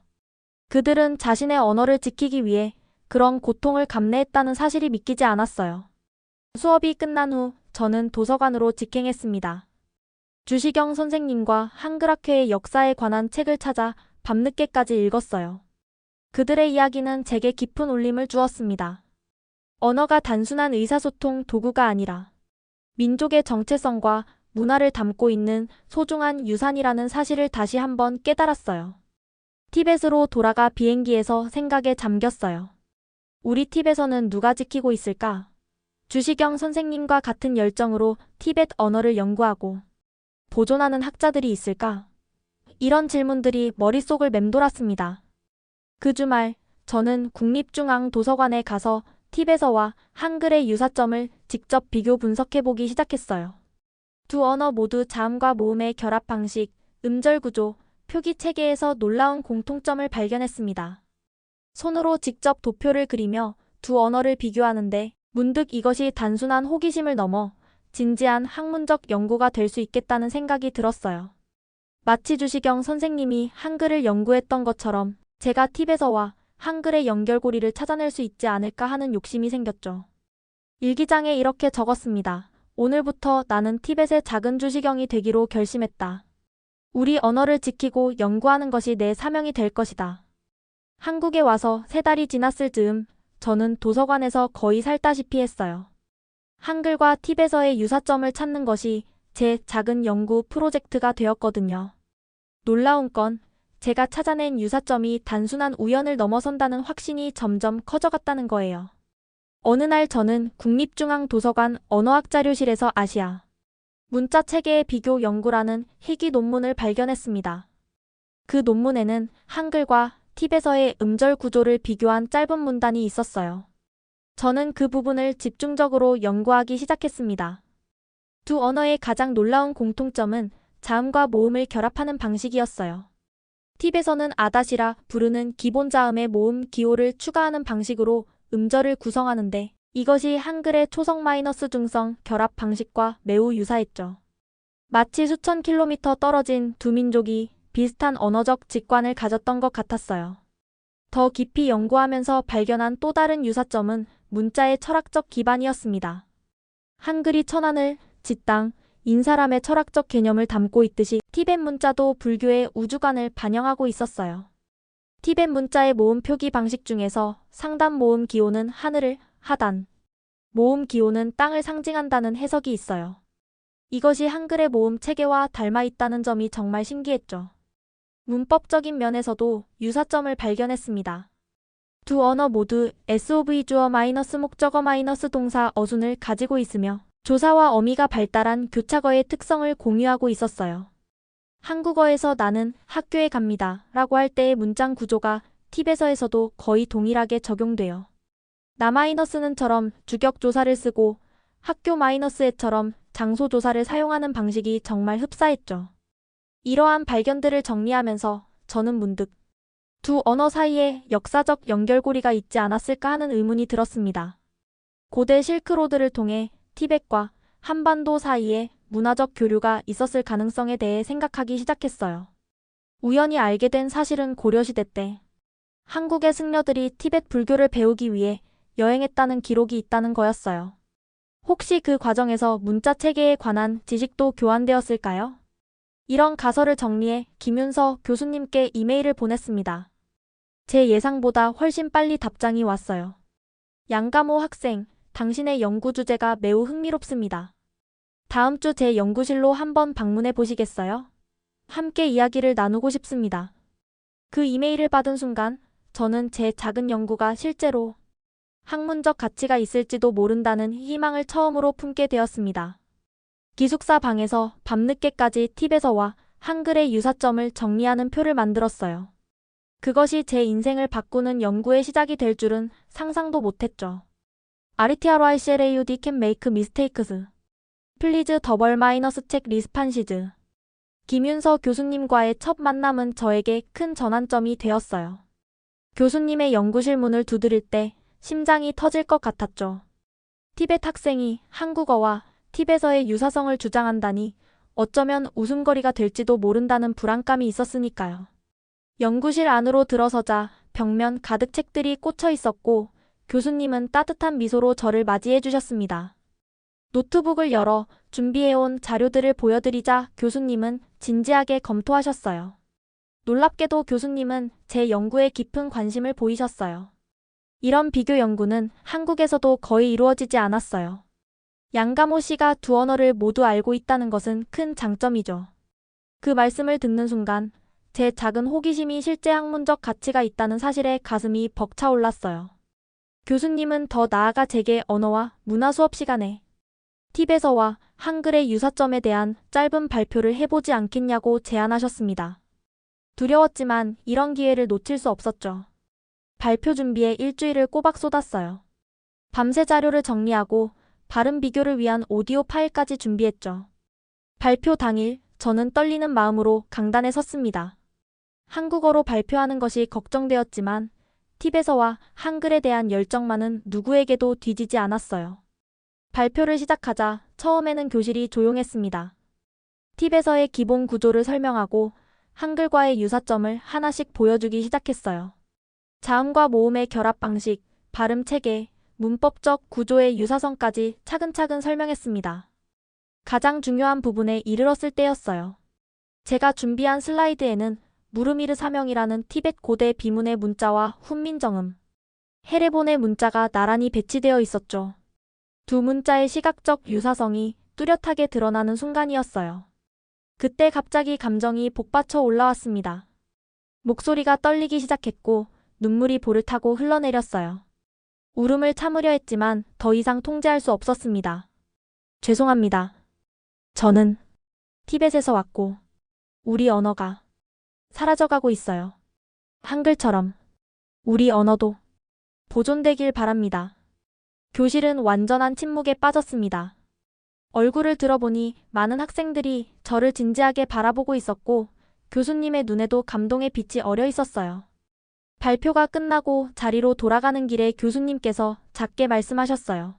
그들은 자신의 언어를 지키기 위해 그런 고통을 감내했다는 사실이 믿기지 않았어요. 수업이 끝난 후 저는 도서관으로 직행했습니다. 주시경 선생님과 한글학회의 역사에 관한 책을 찾아 밤늦게까지 읽었어요. 그들의 이야기는 제게 깊은 울림을 주었습니다. 언어가 단순한 의사소통 도구가 아니라 민족의 정체성과 문화를 담고 있는 소중한 유산이라는 사실을 다시 한번 깨달았어요. 티벳으로 돌아가 비행기에서 생각에 잠겼어요. 우리 티벳에서는 누가 지키고 있을까? 주시경 선생님과 같은 열정으로 티벳 언어를 연구하고 보존하는 학자들이 있을까? 이런 질문들이 머릿속을 맴돌았습니다. 그 주말 저는 국립중앙도서관에 가서 티벳어와 한글의 유사점을 직접 비교 분석해보기 시작했어요. 두 언어 모두 자음과 모음의 결합 방식, 음절 구조, 표기 체계에서 놀라운 공통점을 발견했습니다. 손으로 직접 도표를 그리며 두 언어를 비교하는데 문득 이것이 단순한 호기심을 넘어 진지한 학문적 연구가 될 수 있겠다는 생각이 들었어요. 마치 주시경 선생님이 한글을 연구했던 것처럼 제가 티벳어와 한글의 연결고리를 찾아낼 수 있지 않을까 하는 욕심이 생겼죠. 일기장에 이렇게 적었습니다. 오늘부터 나는 티벳의 작은 주시경이 되기로 결심했다. 우리 언어를 지키고 연구하는 것이 내 사명이 될 것이다. 한국에 와서 3달이 지났을 즈음 저는 도서관에서 거의 살다시피 했어요. 한글과 티벳어의 유사점을 찾는 것이 제 작은 연구 프로젝트가 되었거든요. 놀라운 건 제가 찾아낸 유사점이 단순한 우연을 넘어선다는 확신이 점점 커져갔다는 거예요. 어느 날 저는 국립중앙도서관 언어학자료실에서 아시아 문자 체계의 비교 연구라는 희귀 논문을 발견했습니다. 그 논문에는 한글과 티벳어의 음절 구조를 비교한 짧은 문단이 있었어요. 저는 그 부분을 집중적으로 연구하기 시작했습니다. 두 언어의 가장 놀라운 공통점은 자음과 모음을 결합하는 방식이었어요. 티벳어는 아다시라 부르는 기본 자음의 모음 기호를 추가하는 방식으로 음절을 구성하는데 이것이 한글의 초성 마이너스 중성 결합 방식과 매우 유사했죠. 마치 수천 킬로미터 떨어진 두 민족이 비슷한 언어적 직관을 가졌던 것 같았어요. 더 깊이 연구하면서 발견한 또 다른 유사점은 문자의 철학적 기반이었습니다. 한글이 천하늘, 지땅, 인사람의 철학적 개념을 담고 있듯이 티벳 문자도 불교의 우주관을 반영하고 있었어요. 티벳 문자의 모음 표기 방식 중에서 상단 모음 기호는 하늘을, 하단 모음 기호는 땅을 상징한다는 해석이 있어요. 이것이 한글의 모음 체계와 닮아 있다는 점이 정말 신기했죠. 문법적인 면에서도 유사점을 발견했습니다. 두 언어 모두 SOV 주어 마이너스 목적어 마이너스 동사 어순을 가지고 있으며 조사와 어미가 발달한 교차어의 특성을 공유하고 있었어요. 한국어에서 나는 학교에 갑니다 라고 할 때의 문장 구조가 티벳어에서도 거의 동일하게 적용돼요. 나 마이너스는처럼 주격 조사를 쓰고 학교 마이너스에처럼 장소 조사를 사용하는 방식이 정말 흡사했죠. 이러한 발견들을 정리하면서 저는 문득 두 언어 사이에 역사적 연결고리가 있지 않았을까 하는 의문이 들었습니다. 고대 실크로드를 통해 티벳과 한반도 사이에 문화적 교류가 있었을 가능성에 대해 생각하기 시작했어요. 우연히 알게 된 사실은 고려시대 때 한국의 승려들이 티벳 불교를 배우기 위해 여행했다는 기록이 있다는 거였어요. 혹시 그 과정에서 문자 체계에 관한 지식도 교환되었을까요? 이런 가설을 정리해 김윤서 교수님께 이메일을 보냈습니다. 제 예상보다 훨씬 빨리 답장이 왔어요. 양가모 학생, 당신의 연구 주제가 매우 흥미롭습니다. 다음 주 제 연구실로 한번 방문해 보시겠어요? 함께 이야기를 나누고 싶습니다. 그 이메일을 받은 순간 저는 제 작은 연구가 실제로 학문적 가치가 있을지도 모른다는 희망을 처음으로 품게 되었습니다. 기숙사 방에서 밤늦게까지 팁에서와 한글의 유사점을 정리하는 표를 만들었어요. 그것이 제 인생을 바꾸는 연구의 시작이 될 줄은 상상도 못했죠. RTRYCLAUD can make mistakes. Please double minus check responses. 김윤서 교수님과의 첫 만남은 저에게 큰 전환점이 되었어요. 교수님의 연구실 문을 두드릴 때 심장이 터질 것 같았죠. 티벳 학생이 한국어와 티벳어의 유사성을 주장한다니 어쩌면 웃음거리가 될지도 모른다는 불안감이 있었으니까요. 연구실 안으로 들어서자 벽면 가득 책들이 꽂혀 있었고 교수님은 따뜻한 미소로 저를 맞이해 주셨습니다. 노트북을 열어 준비해온 자료들을 보여드리자 교수님은 진지하게 검토하셨어요. 놀랍게도 교수님은 제 연구에 깊은 관심을 보이셨어요. 이런 비교 연구는 한국에서도 거의 이루어지지 않았어요. 양가모 씨가 두 언어를 모두 알고 있다는 것은 큰 장점이죠. 그 말씀을 듣는 순간 제 작은 호기심이 실제 학문적 가치가 있다는 사실에 가슴이 벅차올랐어요. 교수님은 더 나아가 제게 언어와 문화 수업 시간에 티벳어와 한글의 유사점에 대한 짧은 발표를 해보지 않겠냐고 제안하셨습니다. 두려웠지만 이런 기회를 놓칠 수 없었죠. 발표 준비에 일주일을 꼬박 쏟았어요. 밤새 자료를 정리하고 발음 비교를 위한 오디오 파일까지 준비했죠. 발표 당일 저는 떨리는 마음으로 강단에 섰습니다. 한국어로 발표하는 것이 걱정되었지만 티벳어와 한글에 대한 열정만은 누구에게도 뒤지지 않았어요. 발표를 시작하자 처음에는 교실이 조용했습니다. 티벳어의 기본 구조를 설명하고 한글과의 유사점을 하나씩 보여주기 시작했어요. 자음과 모음의 결합 방식, 발음 체계, 문법적 구조의 유사성까지 차근차근 설명했습니다. 가장 중요한 부분에 이르렀을 때였어요. 제가 준비한 슬라이드에는 무르미르 사명이라는 티벳 고대 비문의 문자와 훈민정음, 헤레본의 문자가 나란히 배치되어 있었죠. 두 문자의 시각적 유사성이 뚜렷하게 드러나는 순간이었어요. 그때 갑자기 감정이 복받쳐 올라왔습니다. 목소리가 떨리기 시작했고 눈물이 볼을 타고 흘러내렸어요. 울음을 참으려 했지만 더 이상 통제할 수 없었습니다. 죄송합니다. 저는 티벳에서 왔고 우리 언어가 사라져가고 있어요. 한글처럼 우리 언어도 보존되길 바랍니다. 교실은 완전한 침묵에 빠졌습니다. 얼굴을 들어보니 많은 학생들이 저를 진지하게 바라보고 있었고 교수님의 눈에도 감동의 빛이 어려 있었어요. 발표가 끝나고 자리로 돌아가는 길에 교수님께서 작게 말씀하셨어요.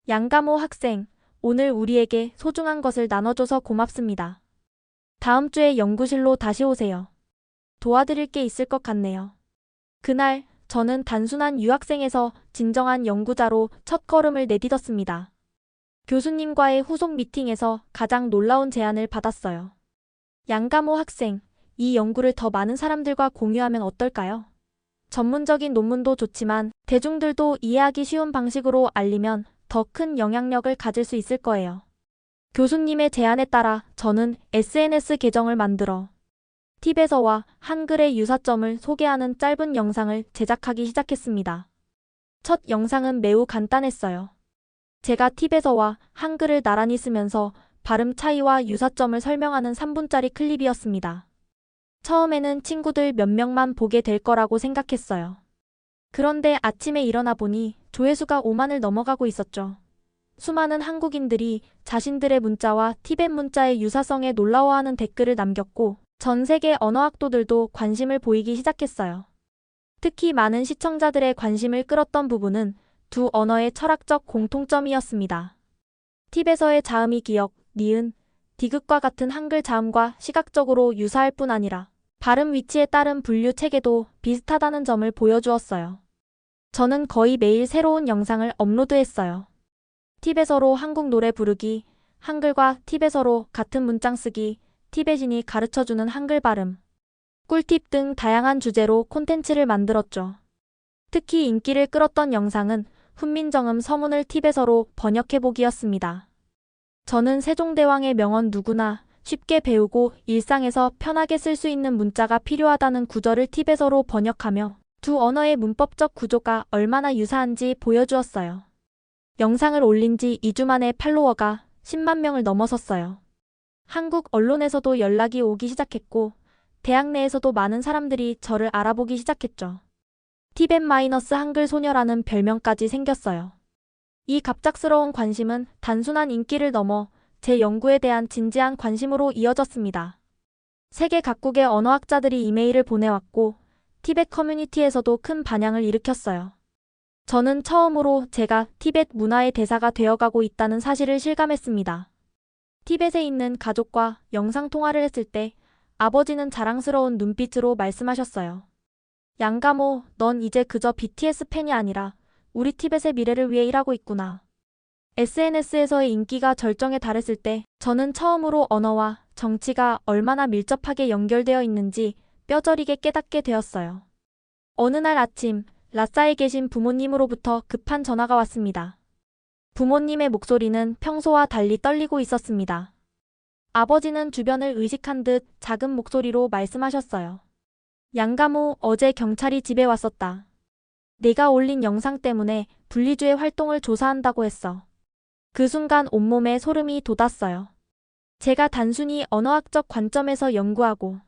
양가모 학생, 오늘 우리에게 소중한 것을 나눠줘서 고맙습니다. 다음 주에 연구실로 다시 오세요. 도와드릴 게 있을 것 같네요. 그날 저는 단순한 유학생에서 진정한 연구자로 첫 걸음을 내딛었습니다. 교수님과의 후속 미팅에서 가장 놀라운 제안을 받았어요. 양가모 학생, 이 연구를 더 많은 사람들과 공유하면 어떨까요? 전문적인 논문도 좋지만 대중들도 이해하기 쉬운 방식으로 알리면 더 큰 영향력을 가질 수 있을 거예요. 교수님의 제안에 따라 저는 SNS 계정을 만들어 티벳어와 한글의 유사점을 소개하는 짧은 영상을 제작하기 시작했습니다. 첫 영상은 매우 간단했어요. 제가 티벳어와 한글을 나란히 쓰면서 발음 차이와 유사점을 설명하는 3분짜리 클립이었습니다. 처음에는 친구들 몇 명만 보게 될 거라고 생각했어요. 그런데 아침에 일어나 보니 조회수가 5만을 넘어가고 있었죠. 수많은 한국인들이 자신들의 문자와 티벳 문자의 유사성에 놀라워하는 댓글을 남겼고 전 세계 언어학도들도 관심을 보이기 시작했어요. 특히 많은 시청자들의 관심을 끌었던 부분은 두 언어의 철학적 공통점이었습니다. 팁에서의 자음이 기역, 니은, 디귿과 같은 한글 자음과 시각적으로 유사할 뿐 아니라 발음 위치에 따른 분류 체계도 비슷하다는 점을 보여주었어요. 저는 거의 매일 새로운 영상을 업로드했어요. 팁에서로 한국 노래 부르기, 한글과 팁에서로 같은 문장 쓰기, 티베진이 가르쳐주는 한글 발음, 꿀팁 등 다양한 주제로 콘텐츠를 만들었죠. 특히 인기를 끌었던 영상은 훈민정음 서문을 팁에서로 번역해보기였습니다. 저는 세종대왕의 명언 누구나 쉽게 배우고 일상에서 편하게 쓸 수 있는 문자가 필요하다는 구절을 팁에서로 번역하며 두 언어의 문법적 구조가 얼마나 유사한지 보여주었어요. 영상을 올린 지 2주 만에 팔로워가 10만 명을 넘어섰어요. 한국 언론에서도 연락이 오기 시작했고 대학 내에서도 많은 사람들이 저를 알아보기 시작했죠. 티벳-한글 소녀라는 별명까지 생겼어요. 이 갑작스러운 관심은 단순한 인기를 넘어 제 연구에 대한 진지한 관심으로 이어졌습니다. 세계 각국의 언어학자들이 이메일을 보내왔고 티벳 커뮤니티에서도 큰 반향을 일으켰어요. 저는 처음으로 제가 티벳 문화의 대사가 되어가고 있다는 사실을 실감했습니다. 티벳에 있는 가족과 영상통화를 했을 때 아버지는 자랑스러운 눈빛으로 말씀하셨어요. 양가모, 넌 이제 그저 BTS 팬이 아니라 우리 티벳의 미래를 위해 일하고 있구나. SNS에서의 인기가 절정에 달했을 때 저는 처음으로 언어와 정치가 얼마나 밀접하게 연결되어 있는지 뼈저리게 깨닫게 되었어요. 어느 날 아침, 라싸에 계신 부모님으로부터 급한 전화가 왔습니다. 부모님의 목소리는 평소와 달리 떨리고 있었습니다. 아버지는 주변을 의식한 듯 작은 목소리로 말씀하셨어요. 양가모, 어제 경찰이 집에 왔었다. 내가 올린 영상 때문에 분리주의 활동을 조사한다고 했어. 그 순간 온몸에 소름이 돋았어요. 제가 단순히 언어학적 관점에서 연구하고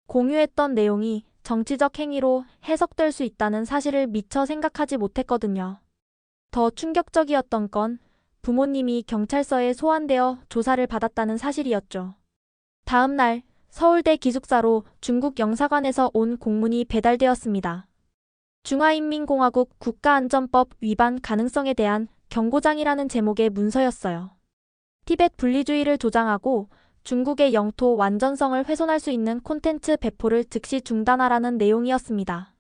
공유했던 내용이 정치적 행위로 해석될 수 있다는 사실을 미처 생각하지 못했거든요. 더 충격적이었던 건 부모님이 경찰서에 소환되어 조사를 받았다는 사실이었죠. 다음 날 서울대 기숙사로 중국 영사관에서 온 공문이 배달되었습니다. 중화인민공화국 국가안전법 위반 가능성에 대한 경고장이라는 제목의 문서였어요. 티벳 분리주의를 조장하고 중국의 영토 완전성을 훼손할 수 있는 콘텐츠 배포를 즉시 중단하라는 내용이었습니다.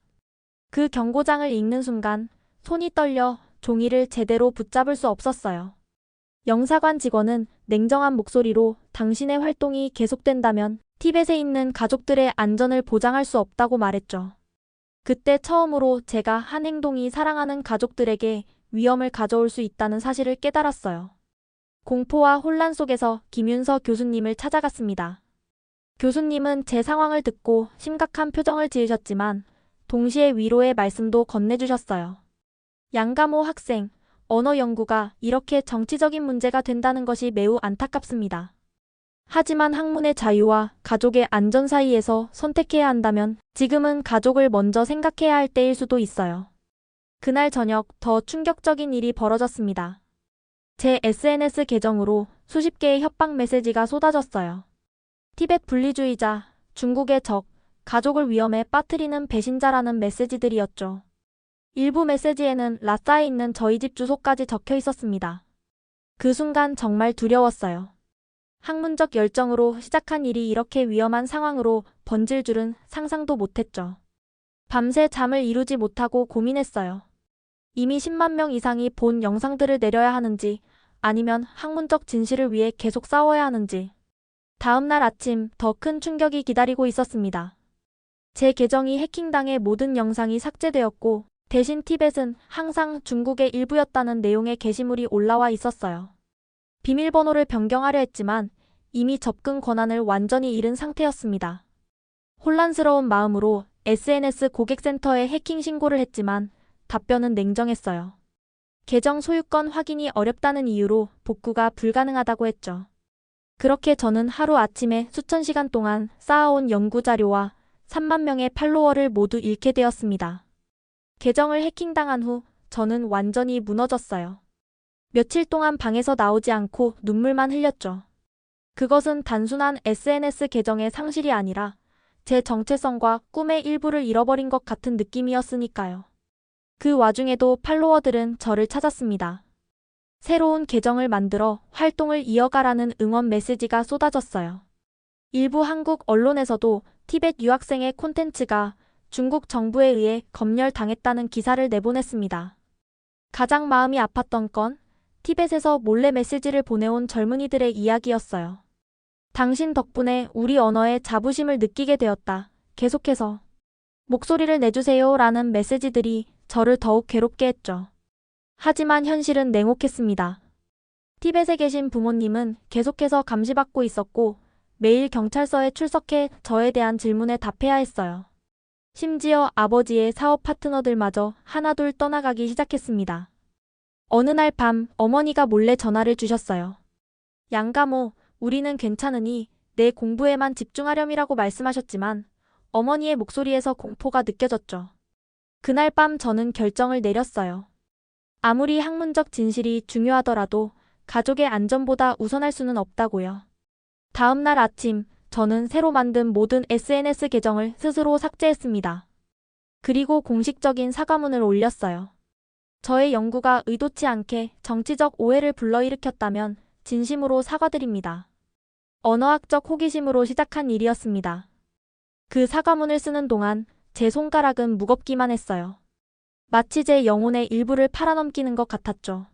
그 경고장을 읽는 순간 손이 떨려 종이를 제대로 붙잡을 수 없었어요. 영사관 직원은 냉정한 목소리로 당신의 활동이 계속된다면 티벳에 있는 가족들의 안전을 보장할 수 없다고 말했죠. 그때 처음으로 제가 한 행동이 사랑하는 가족들에게 위험을 가져올 수 있다는 사실을 깨달았어요. 공포와 혼란 속에서 김윤서 교수님을 찾아갔습니다. 교수님은 제 상황을 듣고 심각한 표정을 지으셨지만 동시에 위로의 말씀도 건네주셨어요. 양가모 학생, 언어 연구가 이렇게 정치적인 문제가 된다는 것이 매우 안타깝습니다. 하지만 학문의 자유와 가족의 안전 사이에서 선택해야 한다면 지금은 가족을 먼저 생각해야 할 때일 수도 있어요. 그날 저녁 더 충격적인 일이 벌어졌습니다. 제 SNS 계정으로 수십 개의 협박 메시지가 쏟아졌어요. 티벳 분리주의자, 중국의 적, 가족을 위험에 빠뜨리는 배신자라는 메시지들이었죠. 일부 메시지에는 라싸에 있는 저희 집 주소까지 적혀 있었습니다. 그 순간 정말 두려웠어요. 학문적 열정으로 시작한 일이 이렇게 위험한 상황으로 번질 줄은 상상도 못했죠. 밤새 잠을 이루지 못하고 고민했어요. 이미 10만 명 이상이 본 영상들을 내려야 하는지 아니면 학문적 진실을 위해 계속 싸워야 하는지. 다음 날 아침 더 큰 충격이 기다리고 있었습니다. 제 계정이 해킹당해 모든 영상이 삭제되었고 대신 티벳은 항상 중국의 일부였다는 내용의 게시물이 올라와 있었어요. 비밀번호를 변경하려 했지만 이미 접근 권한을 완전히 잃은 상태였습니다. 혼란스러운 마음으로 SNS 고객센터에 해킹 신고를 했지만 답변은 냉정했어요. 계정 소유권 확인이 어렵다는 이유로 복구가 불가능하다고 했죠. 그렇게 저는 하루아침에 수천 시간 동안 쌓아온 연구 자료와 3만 명의 팔로워를 모두 잃게 되었습니다. 계정을 해킹당한 후 저는 완전히 무너졌어요. 며칠 동안 방에서 나오지 않고 눈물만 흘렸죠. 그것은 단순한 SNS 계정의 상실이 아니라 제 정체성과 꿈의 일부를 잃어버린 것 같은 느낌이었으니까요. 그 와중에도 팔로워들은 저를 찾았습니다. 새로운 계정을 만들어 활동을 이어가라는 응원 메시지가 쏟아졌어요. 일부 한국 언론에서도 티벳 유학생의 콘텐츠가 중국 정부에 의해 검열당했다는 기사를 내보냈습니다. 가장 마음이 아팠던 건 티벳에서 몰래 메시지를 보내온 젊은이들의 이야기였어요. 당신 덕분에 우리 언어에 자부심을 느끼게 되었다. 계속해서 목소리를 내주세요 라는 메시지들이 저를 더욱 괴롭게 했죠. 하지만 현실은 냉혹했습니다. 티벳에 계신 부모님은 계속해서 감시받고 있었고 매일 경찰서에 출석해 저에 대한 질문에 답해야 했어요. 심지어 아버지의 사업 파트너들마저 하나둘 떠나가기 시작했습니다. 어느 날 밤 어머니가 몰래 전화를 주셨어요. 양가모, 우리는 괜찮으니 내 공부에만 집중하렴이라고 말씀하셨지만 어머니의 목소리에서 공포가 느껴졌죠. 그날 밤 저는 결정을 내렸어요. 아무리 학문적 진실이 중요하더라도 가족의 안전보다 우선할 수는 없다고요. 다음 날 아침, 저는 새로 만든 모든 SNS 계정을 스스로 삭제했습니다. 그리고 공식적인 사과문을 올렸어요. 저의 연구가 의도치 않게 정치적 오해를 불러일으켰다면 진심으로 사과드립니다. 언어학적 호기심으로 시작한 일이었습니다. 그 사과문을 쓰는 동안 제 손가락은 무겁기만 했어요. 마치 제 영혼의 일부를 팔아넘기는 것 같았죠.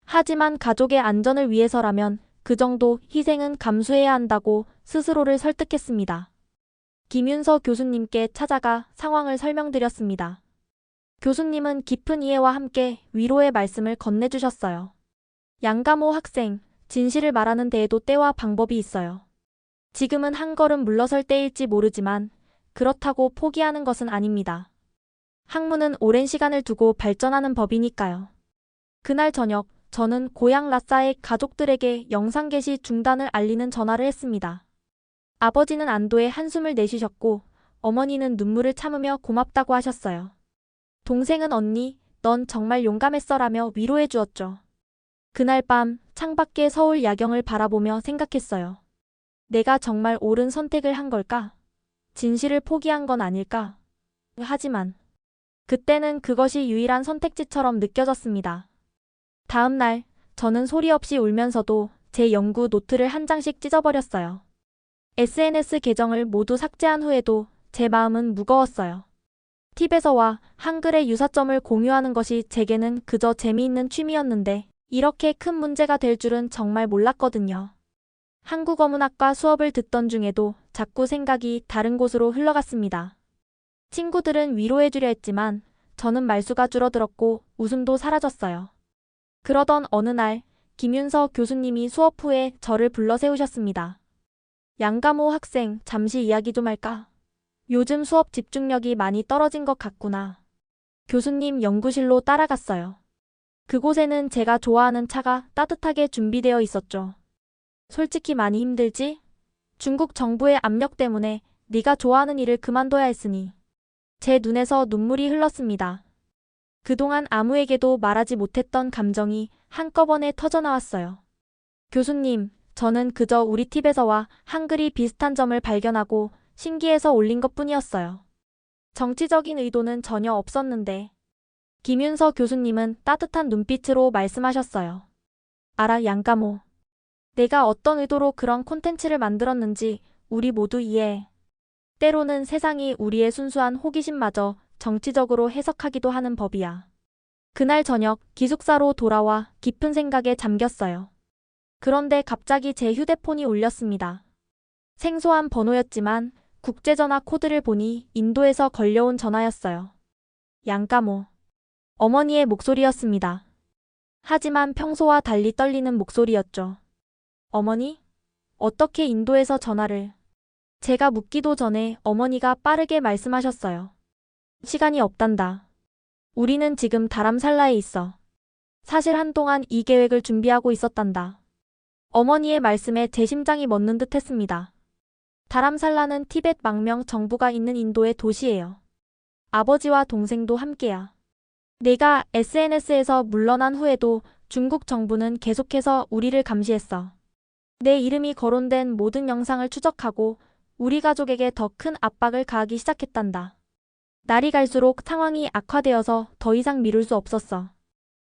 하지만 가족의 안전을 위해서라면 그 정도 희생은 감수해야 한다고 스스로를 설득했습니다. 김윤서 교수님께 찾아가 상황을 설명드렸습니다. 교수님은 깊은 이해와 함께 위로의 말씀을 건네주셨어요. 양가모 학생, 진실을 말하는 데에도 때와 방법이 있어요. 지금은 한 걸음 물러설 때일지 모르지만 그렇다고 포기하는 것은 아닙니다. 학문은 오랜 시간을 두고 발전하는 법이니까요. 그날 저녁, 저는 고향 라싸의 가족들에게 영상 게시 중단을 알리는 전화를 했습니다. 아버지는 안도의 한숨을 내쉬셨고 어머니는 눈물을 참으며 고맙다고 하셨어요. 동생은 언니, 넌 정말 용감했어라며 위로해 주었죠. 그날 밤 창밖의 서울 야경을 바라보며 생각했어요. 내가 정말 옳은 선택을 한 걸까? 진실을 포기한 건 아닐까? 하지만 그때는 그것이 유일한 선택지처럼 느껴졌습니다. 다음 날 저는 소리 없이 울면서도 제 연구 노트를 한 장씩 찢어버렸어요. SNS 계정을 모두 삭제한 후에도 제 마음은 무거웠어요. 티베서와 한글의 유사점을 공유하는 것이 제게는 그저 재미있는 취미였는데 이렇게 큰 문제가 될 줄은 정말 몰랐거든요. 한국어문학과 수업을 듣던 중에도 자꾸 생각이 다른 곳으로 흘러갔습니다. 친구들은 위로해주려 했지만 저는 말수가 줄어들었고 웃음도 사라졌어요. 그러던 어느 날 김윤서 교수님이 수업 후에 저를 불러 세우셨습니다. 양가모 학생, 잠시 이야기 좀 할까? 요즘 수업 집중력이 많이 떨어진 것 같구나. 교수님 연구실로 따라갔어요. 그곳에는 제가 좋아하는 차가 따뜻하게 준비되어 있었죠. 솔직히 많이 힘들지? 중국 정부의 압력 때문에 네가 좋아하는 일을 그만둬야 했으니. 제 눈에서 눈물이 흘렀습니다. 그동안 아무에게도 말하지 못했던 감정이 한꺼번에 터져나왔어요. 교수님, 저는 그저 우리 팁에서와 한글이 비슷한 점을 발견하고 신기해서 올린 것뿐이었어요. 정치적인 의도는 전혀 없었는데. 김윤서 교수님은 따뜻한 눈빛으로 말씀하셨어요. 알아, 양가모. 내가 어떤 의도로 그런 콘텐츠를 만들었는지 우리 모두 이해해. 때로는 세상이 우리의 순수한 호기심마저 정치적으로 해석하기도 하는 법이야. 그날 저녁 기숙사로 돌아와 깊은 생각에 잠겼어요. 그런데 갑자기 제 휴대폰이 울렸습니다. 생소한 번호였지만 국제전화 코드를 보니 인도에서 걸려온 전화였어요. 양가모. 어머니의 목소리였습니다. 하지만 평소와 달리 떨리는 목소리였죠. 어머니? 어떻게 인도에서 전화를? 제가 묻기도 전에 어머니가 빠르게 말씀하셨어요. 시간이 없단다. 우리는 지금 다람살라에 있어. 사실 한동안 이 계획을 준비하고 있었단다. 어머니의 말씀에 제 심장이 멎는 듯 했습니다. 다람살라는 티벳 망명 정부가 있는 인도의 도시예요. 아버지와 동생도 함께야. 내가 SNS에서 물러난 후에도 중국 정부는 계속해서 우리를 감시했어. 내 이름이 거론된 모든 영상을 추적하고 우리 가족에게 더 큰 압박을 가하기 시작했단다. 날이 갈수록 상황이 악화되어서 더 이상 미룰 수 없었어.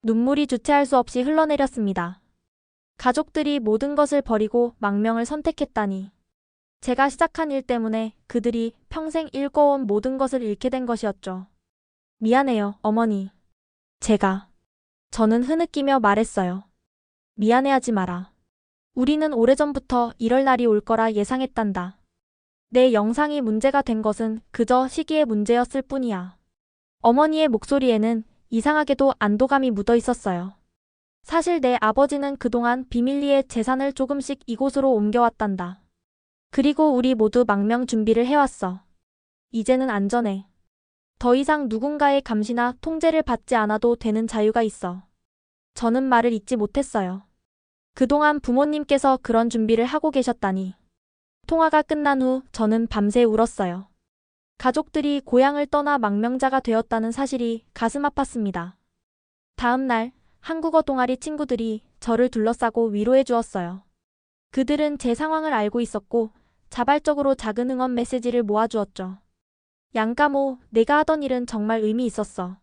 눈물이 주체할 수 없이 흘러내렸습니다. 가족들이 모든 것을 버리고 망명을 선택했다니. 제가 시작한 일 때문에 그들이 평생 일궈온 모든 것을 잃게 된 것이었죠. 미안해요, 어머니. 저는 흐느끼며 말했어요. 미안해하지 마라. 우리는 오래전부터 이럴 날이 올 거라 예상했단다. 내 영상이 문제가 된 것은 그저 시기의 문제였을 뿐이야. 어머니의 목소리에는 이상하게도 안도감이 묻어 있었어요. 사실 내 아버지는 그동안 비밀리에 재산을 조금씩 이곳으로 옮겨왔단다. 그리고 우리 모두 망명 준비를 해왔어. 이제는 안전해. 더 이상 누군가의 감시나 통제를 받지 않아도 되는 자유가 있어. 저는 말을 잇지 못했어요. 그동안 부모님께서 그런 준비를 하고 계셨다니. 통화가 끝난 후 저는 밤새 울었어요. 가족들이 고향을 떠나 망명자가 되었다는 사실이 가슴 아팠습니다. 다음 날 한국어 동아리 친구들이 저를 둘러싸고 위로해 주었어요. 그들은 제 상황을 알고 있었고 자발적으로 작은 응원 메시지를 모아주었죠. 양가모, 내가 하던 일은 정말 의미 있었어.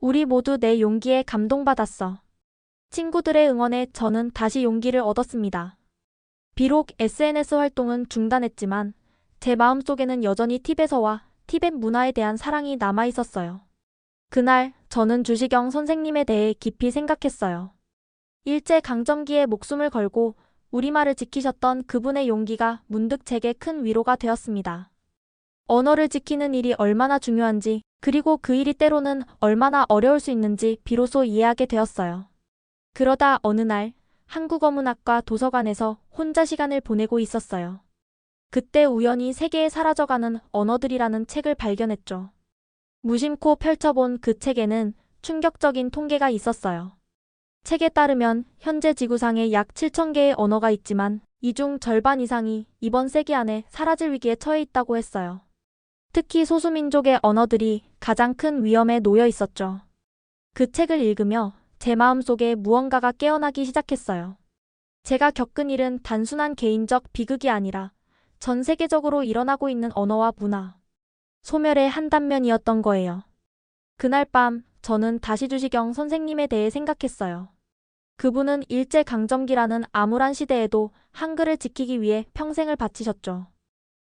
우리 모두 내 용기에 감동받았어. 친구들의 응원에 저는 다시 용기를 얻었습니다. 비록 SNS 활동은 중단했지만 제 마음속에는 여전히 티베서와 티벳 문화에 대한 사랑이 남아 있었어요. 그날 저는 주시경 선생님에 대해 깊이 생각했어요. 일제강점기에 목숨을 걸고 우리말을 지키셨던 그분의 용기가 문득 제게 큰 위로가 되었습니다. 언어를 지키는 일이 얼마나 중요한지, 그리고 그 일이 때로는 얼마나 어려울 수 있는지 비로소 이해하게 되었어요. 그러다 어느 날 한국어문학과 도서관에서 혼자 시간을 보내고 있었어요. 그때 우연히 세계에 사라져가는 언어들이라는 책을 발견했죠. 무심코 펼쳐본 그 책에는 충격적인 통계가 있었어요. 책에 따르면 현재 지구상에 약 7,000개의 언어가 있지만 이 중 절반 이상이 이번 세기 안에 사라질 위기에 처해 있다고 했어요. 특히 소수민족의 언어들이 가장 큰 위험에 놓여 있었죠. 그 책을 읽으며 제 마음속에 무언가가 깨어나기 시작했어요. 제가 겪은 일은 단순한 개인적 비극이 아니라 전 세계적으로 일어나고 있는 언어와 문화, 소멸의 한 단면이었던 거예요. 그날 밤 저는 다시 주시경 선생님에 대해 생각했어요. 그분은 일제강점기라는 암울한 시대에도 한글을 지키기 위해 평생을 바치셨죠.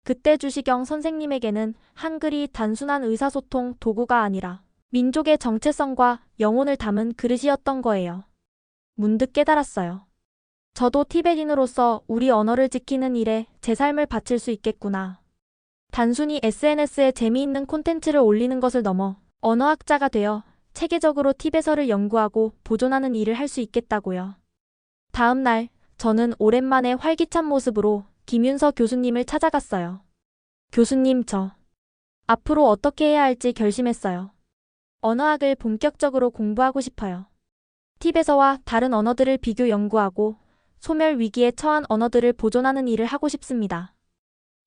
그때 주시경 선생님에게는 한글이 단순한 의사소통 도구가 아니라 민족의 정체성과 영혼을 담은 그릇이었던 거예요. 문득 깨달았어요. 저도 티베린으로서 우리 언어를 지키는 일에 제 삶을 바칠 수 있겠구나. 단순히 SNS에 재미있는 콘텐츠를 올리는 것을 넘어 언어학자가 되어 체계적으로 티베서를 연구하고 보존하는 일을 할 수 있겠다고요. 다음 날 저는 오랜만에 활기찬 모습으로 김윤서 교수님을 찾아갔어요. 교수님, 저 앞으로 어떻게 해야 할지 결심했어요. 언어학을 본격적으로 공부하고 싶어요. 티베서와 다른 언어들을 비교 연구하고 소멸 위기에 처한 언어들을 보존하는 일을 하고 싶습니다.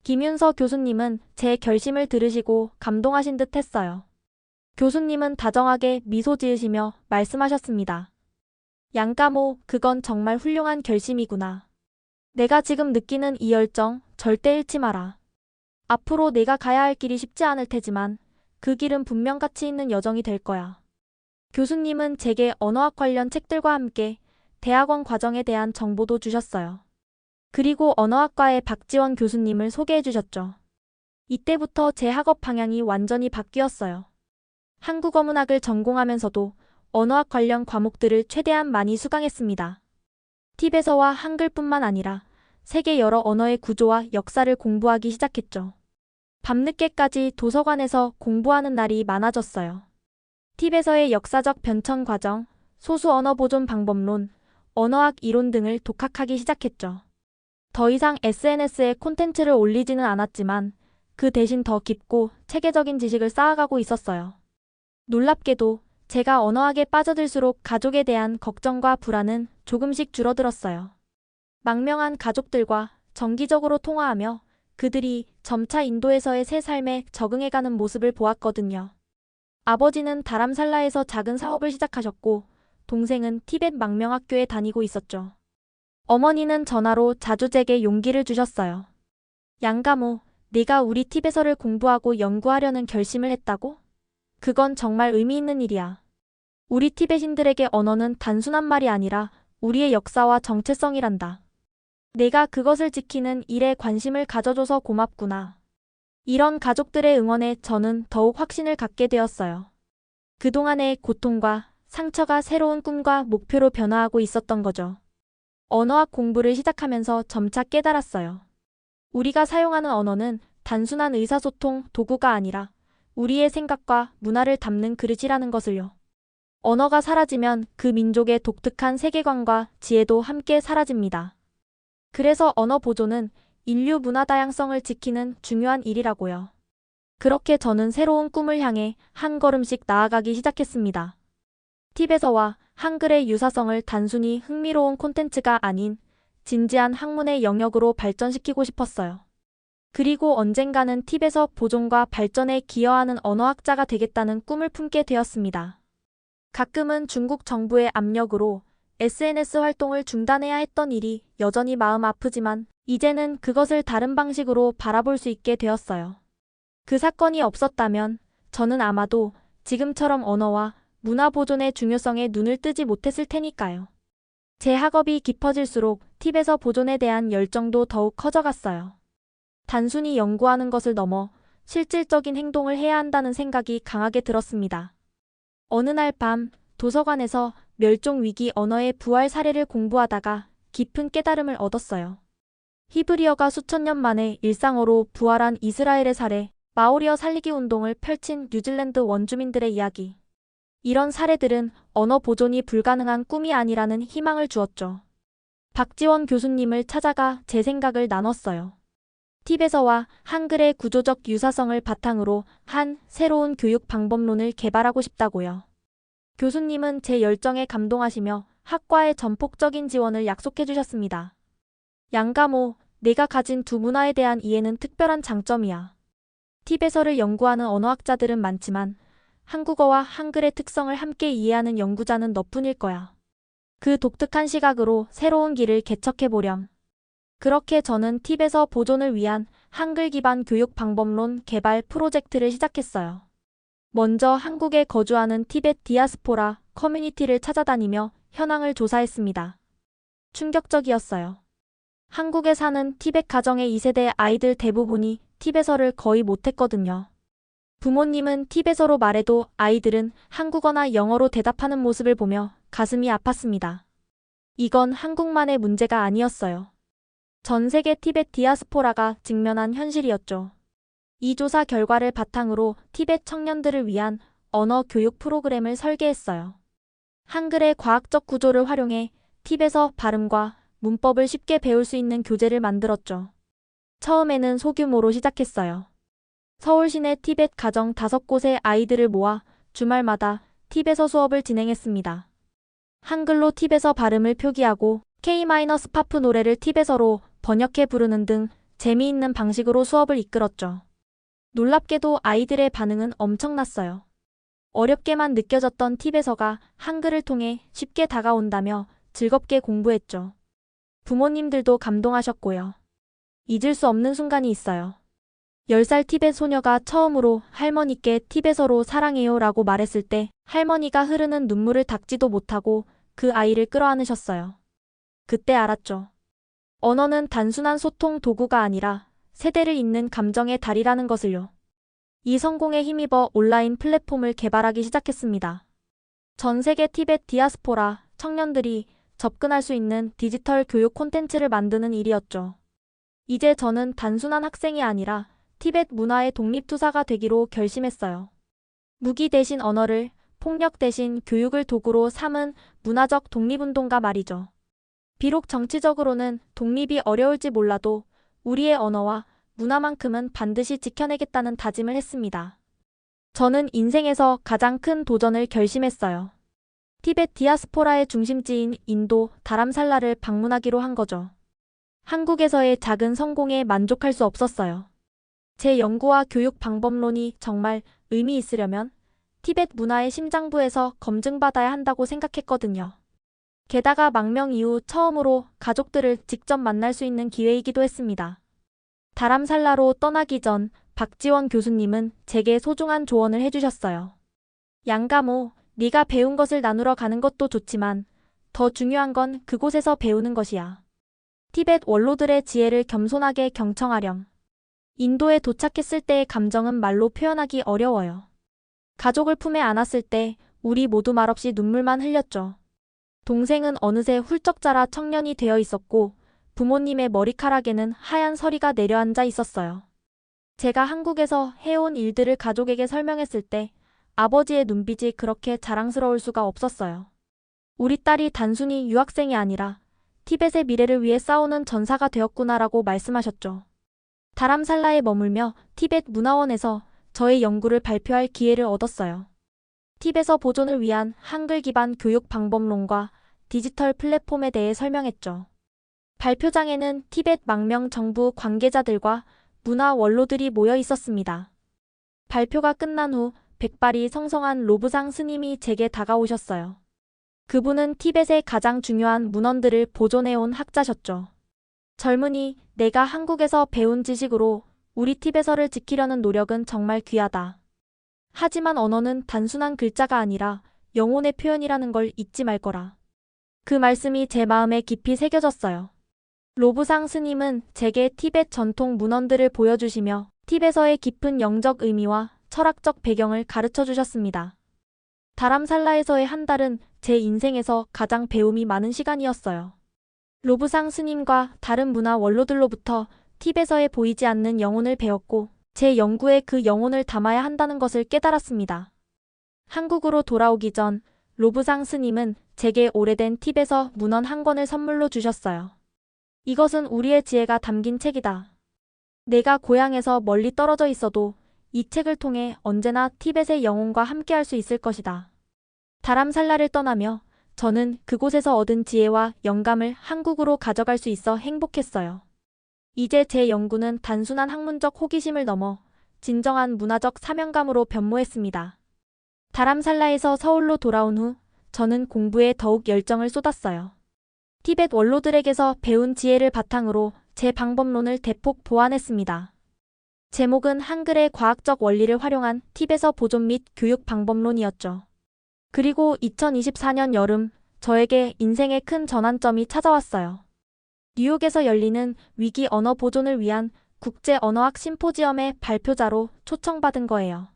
김윤서 교수님은 제 결심을 들으시고 감동하신 듯 했어요. 교수님은 다정하게 미소 지으시며 말씀하셨습니다. 양가모, 그건 정말 훌륭한 결심이구나. 내가 지금 느끼는 이 열정 절대 잃지 마라. 앞으로 내가 가야 할 길이 쉽지 않을 테지만 그 길은 분명 가치 있는 여정이 될 거야. 교수님은 제게 언어학 관련 책들과 함께 대학원 과정에 대한 정보도 주셨어요. 그리고 언어학과의 박지원 교수님을 소개해 주셨죠. 이때부터 제 학업 방향이 완전히 바뀌었어요. 한국어문학을 전공하면서도 언어학 관련 과목들을 최대한 많이 수강했습니다. 티베서와 한글뿐만 아니라 세계 여러 언어의 구조와 역사를 공부하기 시작했죠. 밤늦게까지 도서관에서 공부하는 날이 많아졌어요. 티베서의 역사적 변천 과정, 소수 언어 보존 방법론, 언어학 이론 등을 독학하기 시작했죠. 더 이상 SNS에 콘텐츠를 올리지는 않았지만 그 대신 더 깊고 체계적인 지식을 쌓아가고 있었어요. 놀랍게도 제가 언어학에 빠져들수록 가족에 대한 걱정과 불안은 조금씩 줄어들었어요. 망명한 가족들과 정기적으로 통화하며 그들이 점차 인도에서의 새 삶에 적응해가는 모습을 보았거든요. 아버지는 다람살라에서 작은 사업을 시작하셨고 동생은 티벳 망명학교에 다니고 있었죠. 어머니는 전화로 자주 제게 용기를 주셨어요. 양가모, 내가 우리 티베서를 공부하고 연구하려는 결심을 했다고? 그건 정말 의미 있는 일이야. 우리 티베신들에게 언어는 단순한 말이 아니라 우리의 역사와 정체성이란다. 내가 그것을 지키는 일에 관심을 가져줘서 고맙구나. 이런 가족들의 응원에 저는 더욱 확신을 갖게 되었어요. 그동안의 고통과 상처가 새로운 꿈과 목표로 변화하고 있었던 거죠. 언어학 공부를 시작하면서 점차 깨달았어요. 우리가 사용하는 언어는 단순한 의사소통 도구가 아니라 우리의 생각과 문화를 담는 그릇이라는 것을요. 언어가 사라지면 그 민족의 독특한 세계관과 지혜도 함께 사라집니다. 그래서 언어 보존은 인류 문화 다양성을 지키는 중요한 일이라고요. 그렇게 저는 새로운 꿈을 향해 한 걸음씩 나아가기 시작했습니다. 티베서와 한글의 유사성을 단순히 흥미로운 콘텐츠가 아닌 진지한 학문의 영역으로 발전시키고 싶었어요. 그리고 언젠가는 티베서 보존과 발전에 기여하는 언어학자가 되겠다는 꿈을 품게 되었습니다. 가끔은 중국 정부의 압력으로 SNS 활동을 중단해야 했던 일이 여전히 마음 아프지만 이제는 그것을 다른 방식으로 바라볼 수 있게 되었어요. 그 사건이 없었다면 저는 아마도 지금처럼 언어와 문화 보존의 중요성에 눈을 뜨지 못했을 테니까요. 제 학업이 깊어질수록 티베서 보존에 대한 열정도 더욱 커져갔어요. 단순히 연구하는 것을 넘어 실질적인 행동을 해야 한다는 생각이 강하게 들었습니다. 어느 날 밤 도서관에서 멸종위기 언어의 부활 사례를 공부하다가 깊은 깨달음을 얻었어요. 히브리어가 수천 년 만에 일상어로 부활한 이스라엘의 사례, 마오리어 살리기 운동을 펼친 뉴질랜드 원주민들의 이야기. 이런 사례들은 언어 보존이 불가능한 꿈이 아니라는 희망을 주었죠. 박지원 교수님을 찾아가 제 생각을 나눴어요. 티베서와 한글의 구조적 유사성을 바탕으로 한 새로운 교육 방법론을 개발하고 싶다고요. 교수님은 제 열정에 감동하시며 학과의 전폭적인 지원을 약속해 주셨습니다. 양가모, 내가 가진 두 문화에 대한 이해는 특별한 장점이야. 티베서를 연구하는 언어학자들은 많지만 한국어와 한글의 특성을 함께 이해하는 연구자는 너뿐일 거야. 그 독특한 시각으로 새로운 길을 개척해 보렴. 그렇게 저는 티베서 보존을 위한 한글 기반 교육 방법론 개발 프로젝트를 시작했어요. 먼저 한국에 거주하는 티벳 디아스포라 커뮤니티를 찾아다니며 현황을 조사했습니다. 충격적이었어요. 한국에 사는 티벳 가정의 2세대 아이들 대부분이 티베서를 거의 못했거든요. 부모님은 티베서로 말해도 아이들은 한국어나 영어로 대답하는 모습을 보며 가슴이 아팠습니다. 이건 한국만의 문제가 아니었어요. 전 세계 티벳 디아스포라가 직면한 현실이었죠. 이 조사 결과를 바탕으로 티벳 청년들을 위한 언어 교육 프로그램을 설계했어요. 한글의 과학적 구조를 활용해 티베서 발음과 문법을 쉽게 배울 수 있는 교재를 만들었죠. 처음에는 소규모로 시작했어요. 서울 시내 티벳 가정 5곳의 아이들을 모아 주말마다 티베서 수업을 진행했습니다. 한글로 티베서 발음을 표기하고 K-파프 노래를 티베서로 번역해 부르는 등 재미있는 방식으로 수업을 이끌었죠. 놀랍게도 아이들의 반응은 엄청났어요. 어렵게만 느껴졌던 티베서가 한글을 통해 쉽게 다가온다며 즐겁게 공부했죠. 부모님들도 감동하셨고요. 잊을 수 없는 순간이 있어요. 10살 티벳 소녀가 처음으로 할머니께 티베서로 사랑해요 라고 말했을 때 할머니가 흐르는 눈물을 닦지도 못하고 그 아이를 끌어안으셨어요. 그때 알았죠. 언어는 단순한 소통 도구가 아니라 세대를 잇는 감정의 달이라는 것을요. 이 성공에 힘입어 온라인 플랫폼을 개발하기 시작했습니다. 전 세계 티벳 디아스포라 청년들이 접근할 수 있는 디지털 교육 콘텐츠를 만드는 일이었죠. 이제 저는 단순한 학생이 아니라 티벳 문화의 독립투사가 되기로 결심했어요. 무기 대신 언어를, 폭력 대신 교육을 도구로 삼은 문화적 독립운동가 말이죠. 비록 정치적으로는 독립이 어려울지 몰라도 우리의 언어와 문화만큼은 반드시 지켜내겠다는 다짐을 했습니다. 저는 인생에서 가장 큰 도전을 결심했어요. 티벳 디아스포라의 중심지인 인도 다람살라를 방문하기로 한 거죠. 한국에서의 작은 성공에 만족할 수 없었어요. 제 연구와 교육 방법론이 정말 의미 있으려면 티벳 문화의 심장부에서 검증받아야 한다고 생각했거든요. 게다가 망명 이후 처음으로 가족들을 직접 만날 수 있는 기회이기도 했습니다. 다람살라로 떠나기 전 박지원 교수님은 제게 소중한 조언을 해주셨어요. 양가모, 네가 배운 것을 나누러 가는 것도 좋지만 더 중요한 건 그곳에서 배우는 것이야. 티벳 원로들의 지혜를 겸손하게 경청하렴. 인도에 도착했을 때의 감정은 말로 표현하기 어려워요. 가족을 품에 안았을 때 우리 모두 말없이 눈물만 흘렸죠. 동생은 어느새 훌쩍 자라 청년이 되어 있었고 부모님의 머리카락에는 하얀 서리가 내려앉아 있었어요. 제가 한국에서 해온 일들을 가족에게 설명했을 때 아버지의 눈빛이 그렇게 자랑스러울 수가 없었어요. 우리 딸이 단순히 유학생이 아니라 티벳의 미래를 위해 싸우는 전사가 되었구나라고 말씀하셨죠. 다람살라에 머물며 티벳 문화원에서 저의 연구를 발표할 기회를 얻었어요. 티벳어 보존을 위한 한글 기반 교육 방법론과 디지털 플랫폼에 대해 설명했죠. 발표장에는 티벳 망명 정부 관계자들과 문화 원로들이 모여 있었습니다. 발표가 끝난 후 백발이 성성한 로브상 스님이 제게 다가오셨어요. 그분은 티벳의 가장 중요한 문헌들을 보존해온 학자셨죠. 젊은이, 내가 한국에서 배운 지식으로 우리 티벳어를 지키려는 노력은 정말 귀하다. 하지만 언어는 단순한 글자가 아니라 영혼의 표현이라는 걸 잊지 말 거라. 그 말씀이 제 마음에 깊이 새겨졌어요. 로브상 스님은 제게 티벳 전통 문헌들을 보여주시며 티벳어의 깊은 영적 의미와 철학적 배경을 가르쳐 주셨습니다. 다람살라에서의 한 달은 제 인생에서 가장 배움이 많은 시간이었어요. 로브상 스님과 다른 문화 원로들로부터 티벳어에 보이지 않는 영혼을 배웠고 제 연구에 그 영혼을 담아야 한다는 것을 깨달았습니다. 한국으로 돌아오기 전 로브상 스님은 제게 오래된 티벳어 문헌 한 권을 선물로 주셨어요. 이것은 우리의 지혜가 담긴 책이다. 내가 고향에서 멀리 떨어져 있어도 이 책을 통해 언제나 티벳의 영혼과 함께할 수 있을 것이다. 다람살라를 떠나며 저는 그곳에서 얻은 지혜와 영감을 한국으로 가져갈 수 있어 행복했어요. 이제 제 연구는 단순한 학문적 호기심을 넘어 진정한 문화적 사명감으로 변모했습니다. 다람살라에서 서울로 돌아온 후 저는 공부에 더욱 열정을 쏟았어요. 티벳 원로들에게서 배운 지혜를 바탕으로 제 방법론을 대폭 보완했습니다. 제목은 한글의 과학적 원리를 활용한 티벳어 보존 및 교육 방법론이었죠. 그리고 2024년 여름 저에게 인생의 큰 전환점이 찾아왔어요. 뉴욕에서 열리는 위기 언어 보존을 위한 국제 언어학 심포지엄의 발표자로 초청받은 거예요.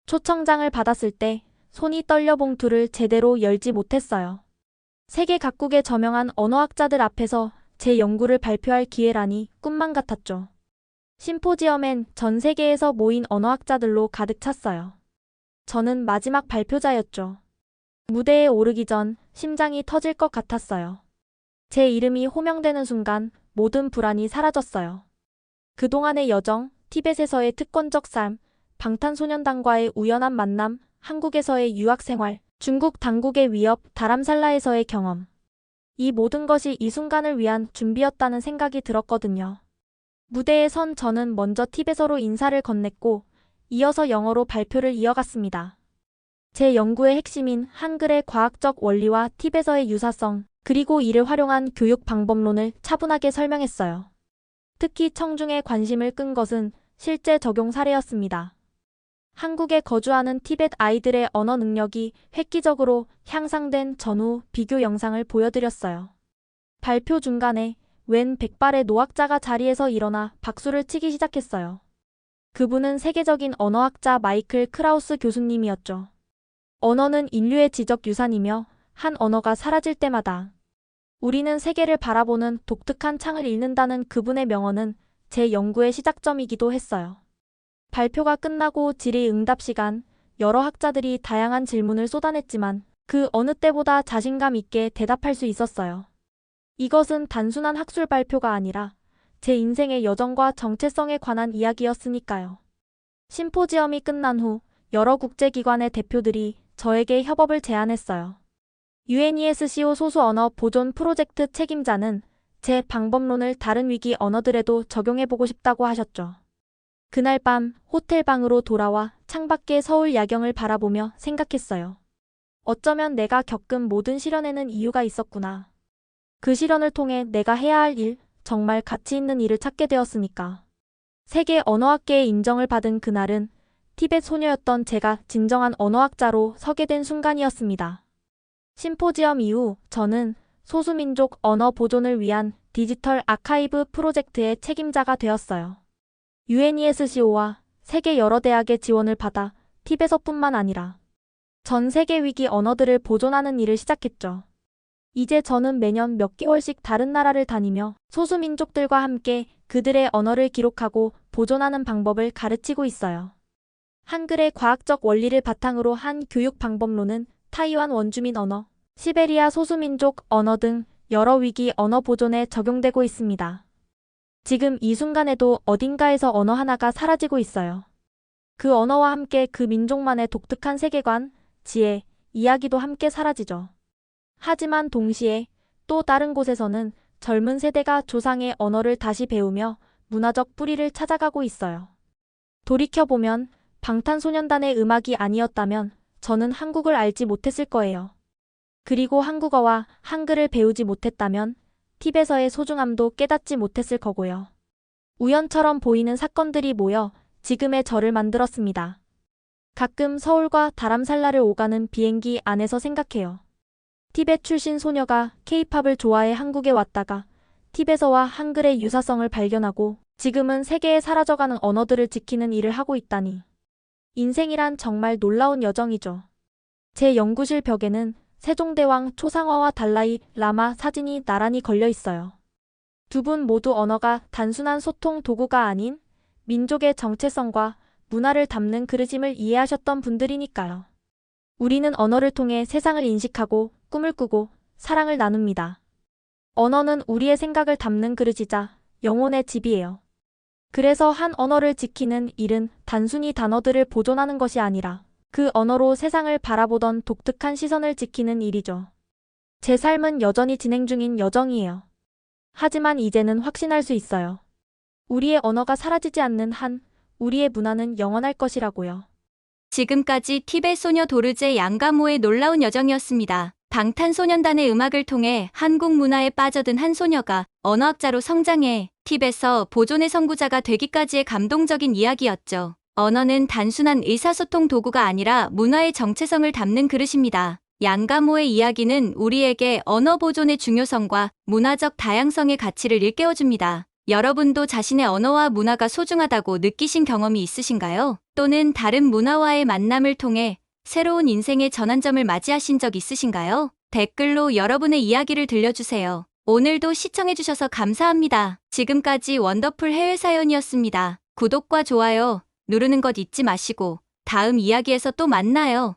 초청장을 받았을 때 손이 떨려 봉투를 제대로 열지 못했어요. 세계 각국의 저명한 언어학자들 앞에서 제 연구를 발표할 기회라니 꿈만 같았죠. 심포지엄엔 전 세계에서 모인 언어학자들로 가득 찼어요. 저는 마지막 발표자였죠. 무대에 오르기 전 심장이 터질 것 같았어요. 제 이름이 호명되는 순간 모든 불안이 사라졌어요. 그동안의 여정, 티벳에서의 특권적 삶, 방탄소년단과의 우연한 만남, 한국에서의 유학생활, 중국 당국의 위협, 다람살라에서의 경험. 이 모든 것이 이 순간을 위한 준비였다는 생각이 들었거든요. 무대에 선 저는 먼저 티벳어로 인사를 건넸고 이어서 영어로 발표를 이어갔습니다. 제 연구의 핵심인 한글의 과학적 원리와 티벳어의 유사성, 그리고 이를 활용한 교육 방법론을 차분하게 설명했어요. 특히 청중의 관심을 끈 것은 실제 적용 사례였습니다. 한국에 거주하는 티벳 아이들의 언어 능력이 획기적으로 향상된 전후 비교 영상을 보여드렸어요. 발표 중간에 웬 백발의 노학자가 자리에서 일어나 박수를 치기 시작했어요. 그분은 세계적인 언어학자 마이클 크라우스 교수님이었죠. 언어는 인류의 지적 유산이며 한 언어가 사라질 때마다 우리는 세계를 바라보는 독특한 창을 읽는다는 그분의 명언은 제 연구의 시작점이기도 했어요. 발표가 끝나고 질의응답 시간, 여러 학자들이 다양한 질문을 쏟아냈지만 그 어느 때보다 자신감 있게 대답할 수 있었어요. 이것은 단순한 학술 발표가 아니라 제 인생의 여정과 정체성에 관한 이야기였으니까요. 심포지엄이 끝난 후 여러 국제기관의 대표들이 저에게 협업을 제안했어요. UNESCO 소수 언어 보존 프로젝트 책임자는 제 방법론을 다른 위기 언어들에도 적용해보고 싶다고 하셨죠. 그날 밤 호텔 방으로 돌아와 창밖의 서울 야경을 바라보며 생각했어요. 어쩌면 내가 겪은 모든 시련에는 이유가 있었구나. 그 시련을 통해 내가 해야 할 일, 정말 가치 있는 일을 찾게 되었으니까. 세계 언어학계의 인정을 받은 그날은 티벳 소녀였던 제가 진정한 언어학자로 서게 된 순간이었습니다. 심포지엄 이후 저는 소수민족 언어 보존을 위한 디지털 아카이브 프로젝트의 책임자가 되었어요. UNESCO와 세계 여러 대학의 지원을 받아 티벳어뿐만 아니라 전 세계 위기 언어들을 보존하는 일을 시작했죠. 이제 저는 매년 몇 개월씩 다른 나라를 다니며 소수민족들과 함께 그들의 언어를 기록하고 보존하는 방법을 가르치고 있어요. 한글의 과학적 원리를 바탕으로 한 교육 방법론은 타이완 원주민 언어, 시베리아 소수민족 언어 등 여러 위기 언어 보존에 적용되고 있습니다. 지금 이 순간에도 어딘가에서 언어 하나가 사라지고 있어요. 그 언어와 함께 그 민족만의 독특한 세계관, 지혜, 이야기도 함께 사라지죠. 하지만 동시에 또 다른 곳에서는 젊은 세대가 조상의 언어를 다시 배우며 문화적 뿌리를 찾아가고 있어요. 돌이켜보면 방탄소년단의 음악이 아니었다면 저는 한국을 알지 못했을 거예요. 그리고 한국어와 한글을 배우지 못했다면 티벳어의 소중함도 깨닫지 못했을 거고요. 우연처럼 보이는 사건들이 모여 지금의 저를 만들었습니다. 가끔 서울과 다람살라를 오가는 비행기 안에서 생각해요. 티벳 출신 소녀가 K-팝을 좋아해 한국에 왔다가 티벳어와 한글의 유사성을 발견하고 지금은 세계에 사라져가는 언어들을 지키는 일을 하고 있다니. 인생이란 정말 놀라운 여정이죠. 제 연구실 벽에는 세종대왕 초상화와 달라이 라마 사진이 나란히 걸려 있어요. 두 분 모두 언어가 단순한 소통 도구가 아닌 민족의 정체성과 문화를 담는 그릇임을 이해하셨던 분들이니까요. 우리는 언어를 통해 세상을 인식하고 꿈을 꾸고 사랑을 나눕니다. 언어는 우리의 생각을 담는 그릇이자 영혼의 집이에요. 그래서 한 언어를 지키는 일은 단순히 단어들을 보존하는 것이 아니라 그 언어로 세상을 바라보던 독특한 시선을 지키는 일이죠. 제 삶은 여전히 진행 중인 여정이에요. 하지만 이제는 확신할 수 있어요. 우리의 언어가 사라지지 않는 한 우리의 문화는 영원할 것이라고요. 지금까지 티벳 소녀 도르제 양가모의 놀라운 여정이었습니다. 방탄소년단의 음악을 통해 한국 문화에 빠져든 한 소녀가 언어학자로 성장해 티벳어 보존의 선구자가 되기까지의 감동적인 이야기였죠. 언어는 단순한 의사소통 도구가 아니라 문화의 정체성을 담는 그릇입니다. 양가모의 이야기는 우리에게 언어 보존의 중요성과 문화적 다양성의 가치를 일깨워줍니다. 여러분도 자신의 언어와 문화가 소중하다고 느끼신 경험이 있으신가요? 또는 다른 문화와의 만남을 통해 새로운 인생의 전환점을 맞이하신 적 있으신가요? 댓글로 여러분의 이야기를 들려주세요. 오늘도 시청해주셔서 감사합니다. 지금까지 원더풀 해외 사연이었습니다. 구독과 좋아요 누르는 것 잊지 마시고 다음 이야기에서 또 만나요.